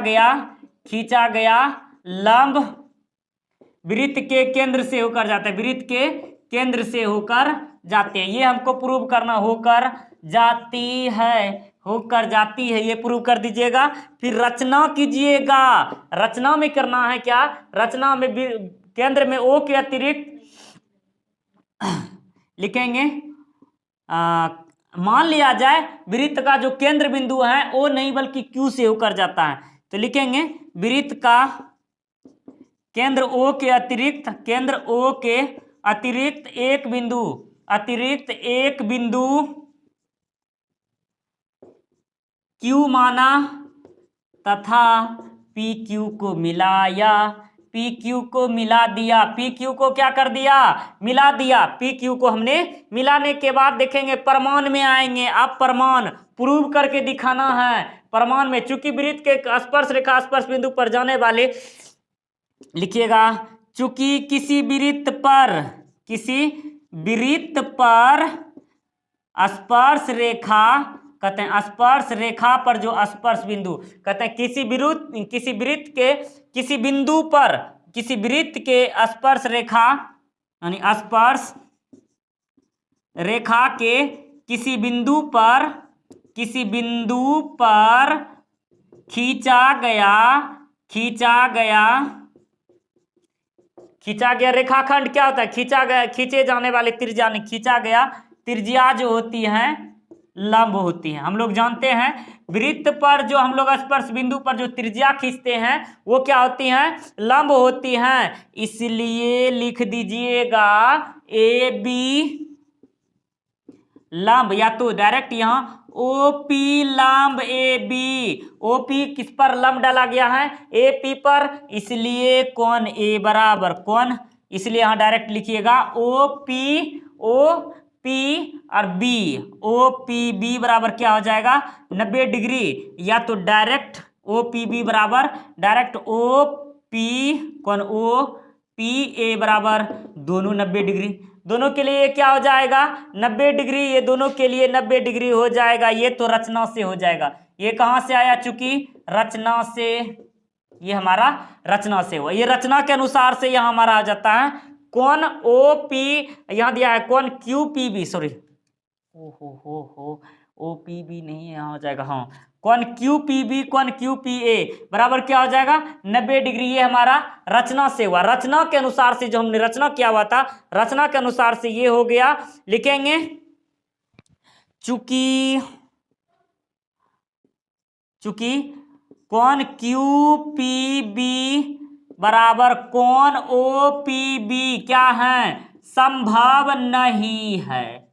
गया लंब वृत्त के केंद्र से होकर जाता है, वृत्त के केंद्र से होकर जाते हैं। ये हमको प्रूव करना, होकर जाती है, होकर जाती है, ये प्रूव कर दीजिएगा। फिर रचना कीजिएगा, रचना में करना है क्या, रचना में केंद्र में ओ के अतिरिक्त लिखेंगे, मान लिया जाए वृत्त का जो केंद्र बिंदु है ओ नहीं बल्कि क्यू से होकर जाता है, तो लिखेंगे वृत्त का केंद्र ओ के अतिरिक्त, केंद्र ओ के अतिरिक्त एक बिंदु, अतिरिक्त एक बिंदु क्यू माना तथा पी क्यू को मिलाया, पी क्यू को मिला दिया, पी क्यू को क्या कर दिया, मिला दिया। पी क्यू को हमने मिलाने के बाद देखेंगे प्रमाण में आएंगे। अब प्रमाण प्रूव करके दिखाना है। प्रमाण में चूंकि वृत्त के स्पर्श रेखा स्पर्श बिंदु पर जाने वाले, लिखिएगा, चूंकि किसी वृत्त पर, किसी वृत्त पर स्पर्श रेखा, कहते हैं स्पर्श रेखा पर जो स्पर्श बिंदु, कहते हैं किसी वृत्त के किसी बिंदु पर, किसी वृत्त के स्पर्श रेखा यानी स्पर्श रेखा के किसी बिंदु पर, किसी बिंदु पर खींचा गया रेखाखंड क्या होता है, खींचा गया, खींचे जाने वाले त्रिज्या नहीं, खींचा गया त्रिज्या जो होती है लंब होती है। हम लोग जानते हैं वृत्त पर जो हम लोग स्पर्श बिंदु पर जो त्रिज्या खींचते हैं वो क्या होती हैं, लंब होती हैं। इसलिए लिख दीजिएगा ए बी लंब, या तो डायरेक्ट यहाँ ओपी लंब ए बी, ओपी किस पर लंब डाला गया है, ए पी पर, इसलिए कोण ए बराबर कोण, इसलिए यहाँ डायरेक्ट लिखिएगा ओ पी और बी, ओ पी बी बराबर क्या हो जाएगा 90 डिग्री, या तो डायरेक्ट ओ पी बी बराबर डायरेक्ट ओ पी कोण ओ पी ए बराबर दोनों 90 डिग्री, दोनों के लिए क्या हो जाएगा 90 डिग्री, ये दोनों के लिए 90 डिग्री हो जाएगा। ये तो रचना से हो जाएगा। ये कहाँ से आया, चूंकि रचना से, ये हमारा रचना से हुआ, ये रचना के अनुसार से यहाँ हमारा आ जाता है कोण ओ पी, यहाँ दिया है कोण क्यू पी बी, सॉरी हो ओ पी बी नहीं है, यहाँ हो जाएगा हाँ कोण क्यू पी बी कोण क्यू पी ए बराबर क्या हो जाएगा 90 डिग्री। ये हमारा रचना से हुआ, रचना के अनुसार से जो हमने रचना किया हुआ था, रचना के अनुसार से ये हो गया। लिखेंगे चूंकि कोण क्यू पी बी बराबर कोण ओ पी बी क्या है, संभव नहीं है,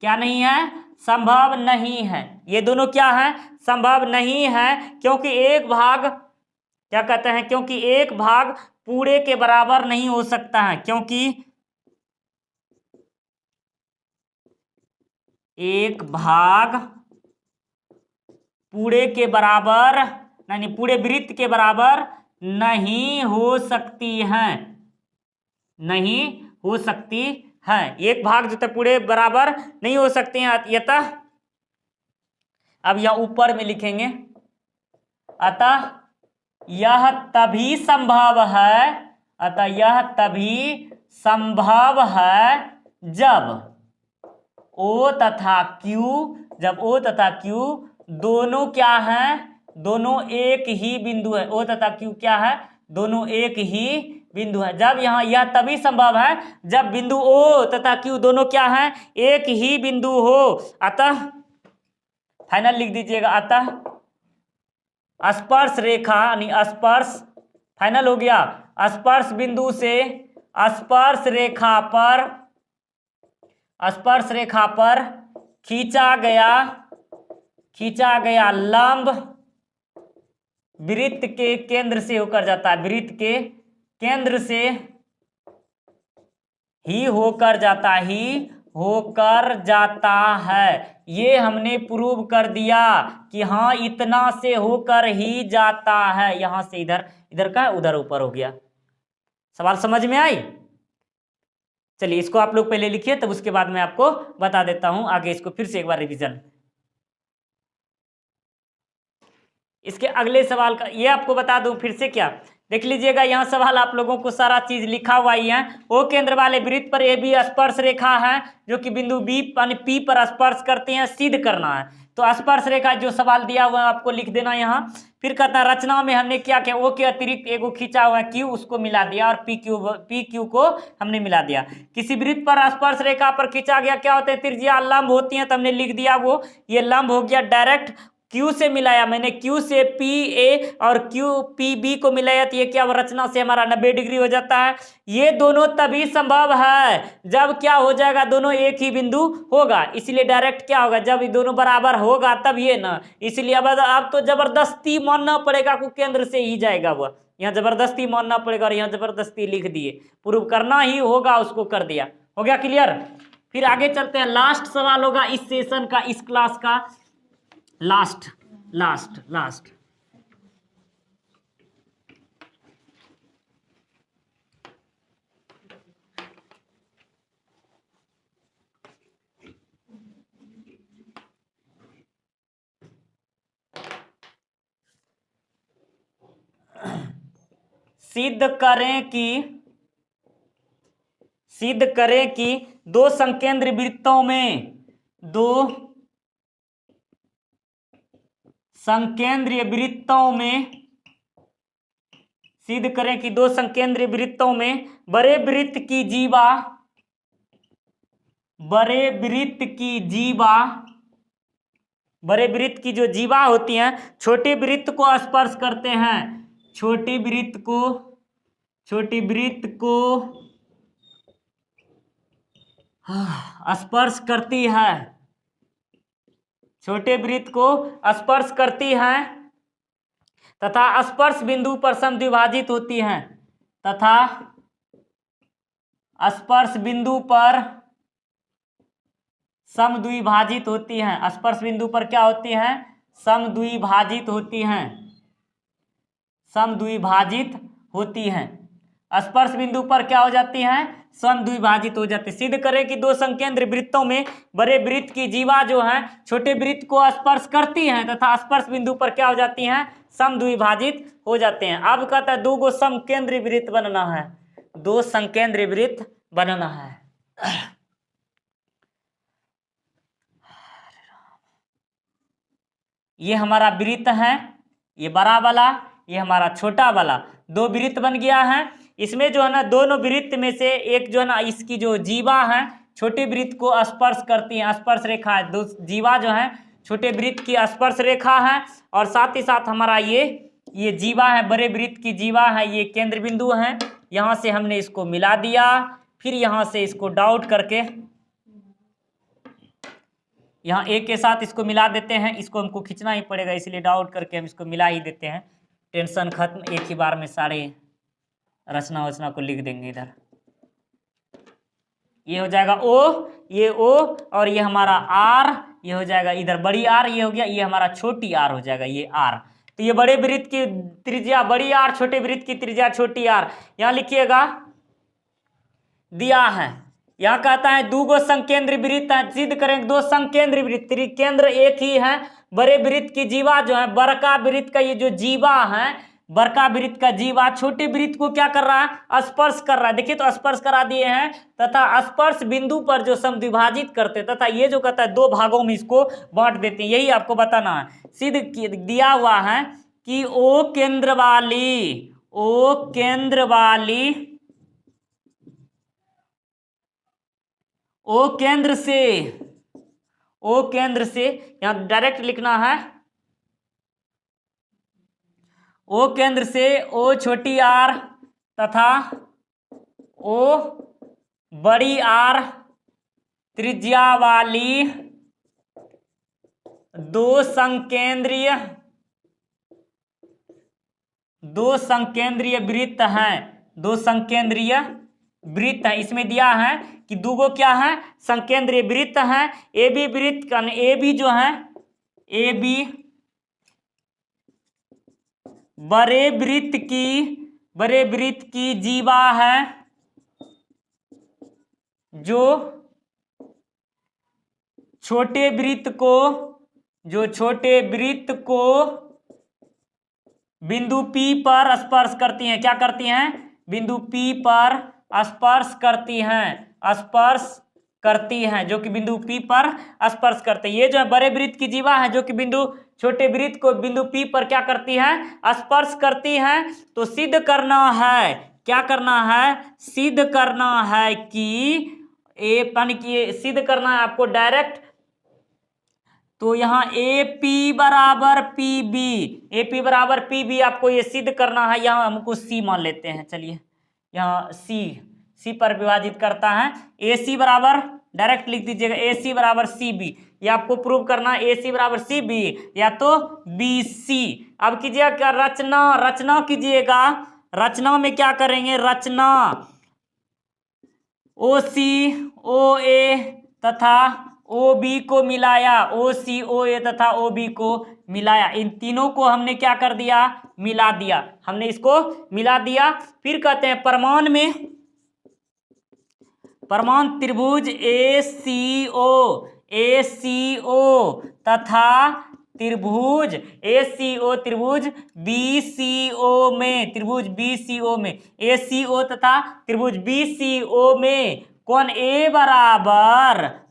क्या नहीं है, संभव नहीं है। ये दोनों क्या है, संभव नहीं है, क्योंकि एक भाग क्या कहते हैं, क्योंकि एक भाग पूरे के बराबर नहीं हो सकता है, क्योंकि एक भाग पूरे के बराबर नहीं, पूरे वृत्त के बराबर नहीं हो सकती है, नहीं हो सकती है। एक भाग जो है पूरे बराबर नहीं हो सकते हैं अतः, अब यह ऊपर में लिखेंगे, अतः यह तभी संभव है, अतः यह तभी संभव है जब O तथा Q, जब O तथा Q दोनों क्या हैं, दोनों एक ही बिंदु है। O तथा Q क्या है, दोनों एक ही बिंदु है। जब यहाँ यह तभी संभव है जब बिंदु O तथा Q दोनों क्या हैं, एक ही बिंदु हो। अतः फाइनल लिख दीजिएगा, अतः स्पर्श रेखा यानी स्पर्श, फाइनल हो गया, स्पर्श बिंदु से स्पर्श रेखा पर खींचा गया लंब वृत्त के केंद्र से होकर जाता है, वृत्त के केंद्र से ही होकर जाता है। ये हमने प्रूव कर दिया कि हाँ इतना से होकर ही जाता है। यहां से इधर, इधर का उधर ऊपर हो गया। सवाल समझ में आई? चलिए इसको आप लोग पहले लिखिए, तब उसके बाद मैं आपको बता देता हूं आगे, इसको फिर से एक बार रिवीजन। इसके अगले सवाल का ये आपको बता दूं फिर से, क्या देख लीजिएगा, यहाँ सवाल आप लोगों को सारा चीज लिखा हुआ ही है। ओ केंद्र वाले वृत्त पर ए बी स्पर्श रेखा है जो कि बिंदु बी यानी पी पर स्पर्श करते हैं, सिद्ध करना है। तो स्पर्श रेखा जो सवाल दिया हुआ है आपको लिख देना यहाँ। फिर कहता है रचना में हमने क्या किया, ओ के अतिरिक्त एगो खींचा हुआ है क्यू, उसको मिला दिया, और पी क्यू को हमने मिला दिया। किसी वृत्त पर स्पर्श रेखा पर खींचा गया क्या होते हैं, त्रिज्या लंब होती है, तो हमने लिख दिया वो, ये लंब हो गया। डायरेक्ट Q से मिलाया मैंने, Q से PA और QPB को मिलाया, तो ये क्या रचना से हमारा 90 डिग्री हो जाता है। ये दोनों तभी संभव है जब क्या हो जाएगा, दोनों एक ही बिंदु होगा। इसलिए डायरेक्ट क्या होगा, जब ये दोनों बराबर होगा तब ये ना, इसलिए अब तो जबरदस्ती मानना पड़ेगा को केंद्र से ही जाएगा वह, यहाँ जबरदस्ती मानना पड़ेगा, और यहाँ जबरदस्ती लिख दिए, प्रूव करना ही होगा, उसको कर दिया। हो गया क्लियर? फिर आगे चलते हैं, लास्ट सवाल होगा इस सेशन का, इस क्लास का लास्ट। सिद्ध करें कि दो संकेंद्र वृत्तों में, दो संकेंद्रीय वृत्तों में, सिद्ध करें कि दो संकेंद्रीय वृत्तों में बड़े वृत्त की जीवा, बड़े वृत्त की जो जीवा होती हैं छोटे वृत्त को स्पर्श करते हैं, छोटे वृत्त को स्पर्श करती है, छोटे वृत्त को स्पर्श करती हैं तथा स्पर्श बिंदु पर समद्विभाजित होती हैं, तथा स्पर्श बिंदु पर समद्विभाजित होती हैं। स्पर्श बिंदु पर क्या होती हैं, समद्विभाजित होती हैं, समद्विभाजित होती हैं। स्पर्श बिंदु पर क्या हो जाती हैं, समद्विभाजित हो जाती है। सिद्ध करें कि दो संकेंद्र वृत्तों में बड़े वृत्त की जीवा जो है छोटे वृत्त को स्पर्श करती हैं तथा स्पर्श बिंदु पर क्या हो जाती हैं, समद्विभाजित हो जाते हैं। अब कहता है दो गो समकेंद्रीय वृत्त बनना है, दो संकेंद्रीय वृत्त बनना है। ये हमारा वृत्त है, ये बड़ा वाला, ये हमारा छोटा वाला, दो वृत्त बन गया है। इसमें जो है ना दोनों वृत्त में से एक जो है ना इसकी जो जीवा है छोटे वृत्त को स्पर्श करती है, स्पर्श रेखा है, दो जीवा जो है छोटे वृत्त की स्पर्श रेखा है, और साथ ही साथ हमारा ये जीवा है, बड़े वृत्त की जीवा है, ये केंद्र बिंदु है। यहाँ से हमने इसको मिला दिया, फिर यहाँ से इसको डॉट करके यहाँ एक के साथ इसको मिला देते हैं, इसको हमको खींचना ही पड़ेगा इसलिए डॉट करके हम इसको मिला ही देते हैं। टेंशन खत्म, एक ही बार में सारे रचना वचना को लिख देंगे इधर। ये हो जाएगा ओ, ये ओ, और ये हमारा आर, ये हो जाएगा इधर बड़ी आर, ये हो गया, ये हमारा छोटी आर हो जाएगा, ये आर। तो ये बड़े वृत्त की त्रिज्या बड़ी आर, छोटे वृत्त की त्रिज्या छोटी आर। यहां लिखिएगा, दिया है, यहां कहता है दो गो संकेंद्र वृत्त है, सिद्ध करेंगे दो संकेंद्र वृत्त, त्रिकेंद्र एक ही है। बड़े वृत्त की जीवा जो है, बड़का वृत्त का ये जो जीवा है, बड़का वृत्त का जीवा छोटे वृत्त को क्या कर रहा है, स्पर्श कर रहा है। देखिए तो स्पर्श करा दिए हैं, तथा स्पर्श बिंदु पर जो समद्विभाजित करते, तथा ये जो कहता है दो भागों में इसको बांट देते हैं, यही आपको बताना है। सिद्ध दिया हुआ है कि ओ केंद्र वाली, ओ केंद्र वाली, ओ केंद्र से, ओ केंद्र से, यहां डायरेक्ट लिखना है, ओ केंद्र से ओ छोटी आर तथा ओ बड़ी आर त्रिज्या वाली दो संकेंद्रीय वृत्त हैं, दो संकेंद्रीय वृत्त है। इसमें दिया है कि दूगो क्या है, संकेंद्रीय वृत्त हैं। ए बी वृत्त का, ए बी जो है, ए बी बड़े वृत्त की जीवा है, जो छोटे वृत्त को बिंदु P पर स्पर्श करती हैं। क्या करती हैं, बिंदु P पर स्पर्श करती हैं, जो कि बिंदु P पर स्पर्श करते हैं। ये जो है बड़े वृत्त की जीवा है, जो कि बिंदु छोटे वृत्त को बिंदु P पर क्या करती है, स्पर्श करती है। तो सिद्ध करना है, क्या करना है, सिद्ध करना है कि सिद्ध करना है आपको डायरेक्ट। तो यहाँ ए पी बराबर पी बी, ए पी बराबर पी बी आपको ये सिद्ध करना है। यहाँ हमको सी मान लेते हैं, चलिए यहाँ सी पर विभाजित करता है। ए सी बराबर डायरेक्ट लिख दीजिएगा, ए सी बराबर सी बी, ये आपको प्रूव करना है। ए सी बराबर सी बी या तो बी सी। अब कीजिएगा क्या, रचना कीजिएगा। रचना में क्या करेंगे, रचना ओ सी ओ ए तथा ओ बी को मिलाया, ओ सी ओ ए तथा ओ बी को मिलाया। इन तीनों को हमने क्या कर दिया, मिला दिया, हमने इसको मिला दिया। फिर कहते हैं परमाणु त्रिभुज ए सी ओ तथा त्रिभुज बी सी ओ में, त्रिभुज बी सी ओ में, ए सी ओ तथा त्रिभुज बी सी ओ में कोण ए बराबर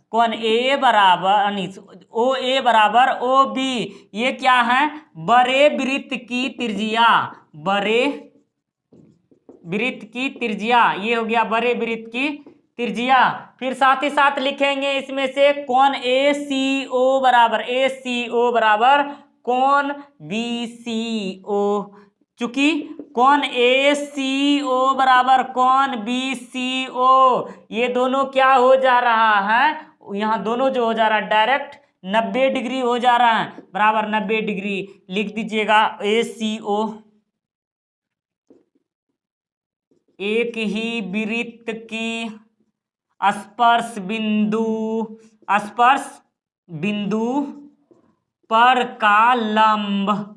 ओ बी, ये क्या है, बड़े वृत्त की त्रिज्या, ये हो गया बड़े वृत्त की त्रिज्या। फिर साथ ही साथ लिखेंगे इसमें से कोण ए सी ओ बराबर कोण बी सी ओ। चूंकि कोण ए सी ओ बराबर कोण बी सी ओ, ये दोनों क्या हो जा रहा है, यहाँ दोनों जो हो जा रहा है डायरेक्ट 90 डिग्री हो जा रहा है, बराबर 90 डिग्री लिख दीजिएगा। ए सी ओ एक ही वृत्त की स्पर्श बिंदु पर का लंब,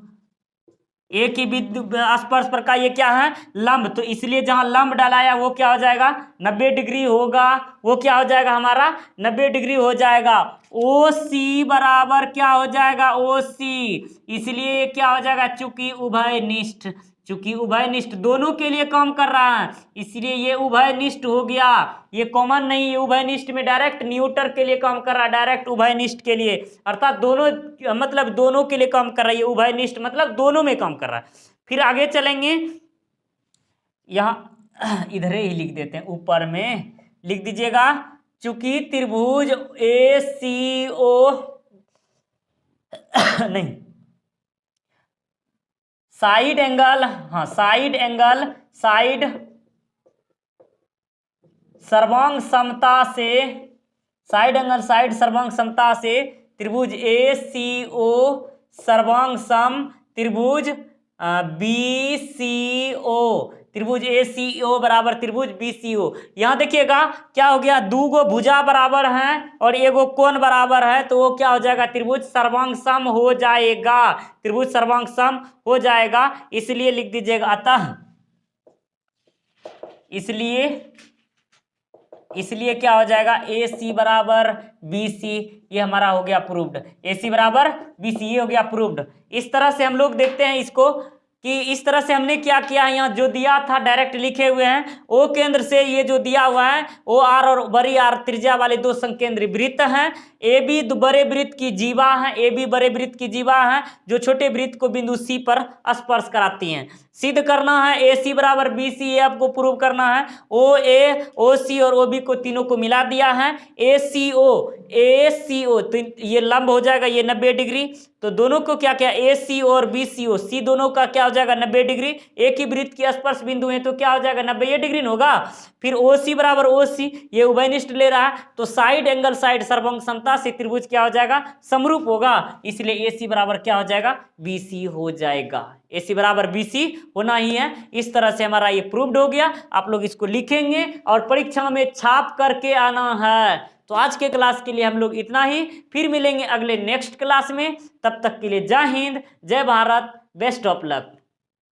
एक ही बिंदु स्पर्श पर का ये क्या है, लंब। तो इसलिए जहां लंब डालाया वो क्या हो जाएगा, 90 डिग्री होगा, वो क्या हो जाएगा हमारा 90 डिग्री हो जाएगा। ओ सी बराबर क्या हो जाएगा, ओ सी, इसलिए क्या हो जाएगा, चूंकि उभयनिष्ठ दोनों के लिए काम कर रहा है, इसलिए ये उभयनिष्ठ हो गया। ये कॉमन नहीं, ये उभयनिष्ठ में डायरेक्ट न्यूटर के लिए काम कर रहा है, डायरेक्ट उभयनिष्ठ के लिए, अर्थात दोनों मतलब दोनों के लिए काम कर रहा है। ये उभयनिष्ठ मतलब दोनों में काम कर रहा है। फिर आगे चलेंगे, यहाँ इधर ही लिख देते हैं, ऊपर में लिख दीजिएगा, चूंकि त्रिभुज ए सी ओ नहीं, साइड एंगल सर्वांग समता से त्रिभुज ए सी ओ सर्वांग सम त्रिभुज बी सी ओ त्रिभुज ACO बराबर त्रिभुज BCO। यहाँ देखिएगा क्या हो गया, दो गो भुजा बराबर हैं और एगो कोण बराबर है, तो वो क्या हो जाएगा, त्रिभुज सर्वांग सम हो जाएगा, त्रिभुज सर्वांग सम हो जाएगा। इसलिए लिख दीजिएगा अतः, इसलिए क्या हो जाएगा, AC बराबर BC, ये हमारा हो गया प्रूव्ड। AC बराबर BC ये हो गया प्रूव्ड। इस तरह से हम लोग देखते हैं इसको कि इस तरह से हमने क्या किया है, यहाँ जो दिया था डायरेक्ट लिखे हुए हैं, ओ केंद्र से ये जो दिया हुआ है ओ आर और बड़ी आर त्रिज्या वाले दो संकेंद्री वृत्त हैं। ए बी बड़े वृत्त की जीवा है, ए बी बड़े वृत्त की जीवा है जो छोटे वृत्त को बिंदु सी पर स्पर्श कराती हैं। सिद्ध करना है AC बराबर BC, ये आपको प्रूव करना है। OA, OC और OB को तीनों को मिला दिया है। ACO तो ये लंब हो जाएगा, ये 90 डिग्री, तो दोनों को क्या क्या, AC और BCO, C दोनों का क्या हो जाएगा 90 डिग्री। एक ही वृत्त की स्पर्श बिंदु है तो क्या हो जाएगा 90 डिग्री होगा। फिर OC बराबर OC, ये उभयनिष्ठ ले रहा है तो साइड एंगल साइड सर्वांग समता से त्रिभुज क्या हो जाएगा, समरूप होगा, इसलिए AC बराबर क्या हो जाएगा, BC हो जाएगा। AC बराबर BC होना ही है। इस तरह से हमारा ये प्रूव्ड हो गया। आप लोग इसको लिखेंगे और परीक्षा में छाप करके आना है। तो आज के क्लास के लिए हम लोग इतना ही, फिर मिलेंगे अगले नेक्स्ट क्लास में। तब तक के लिए जय हिंद, जय भारत, बेस्ट ऑफ लक।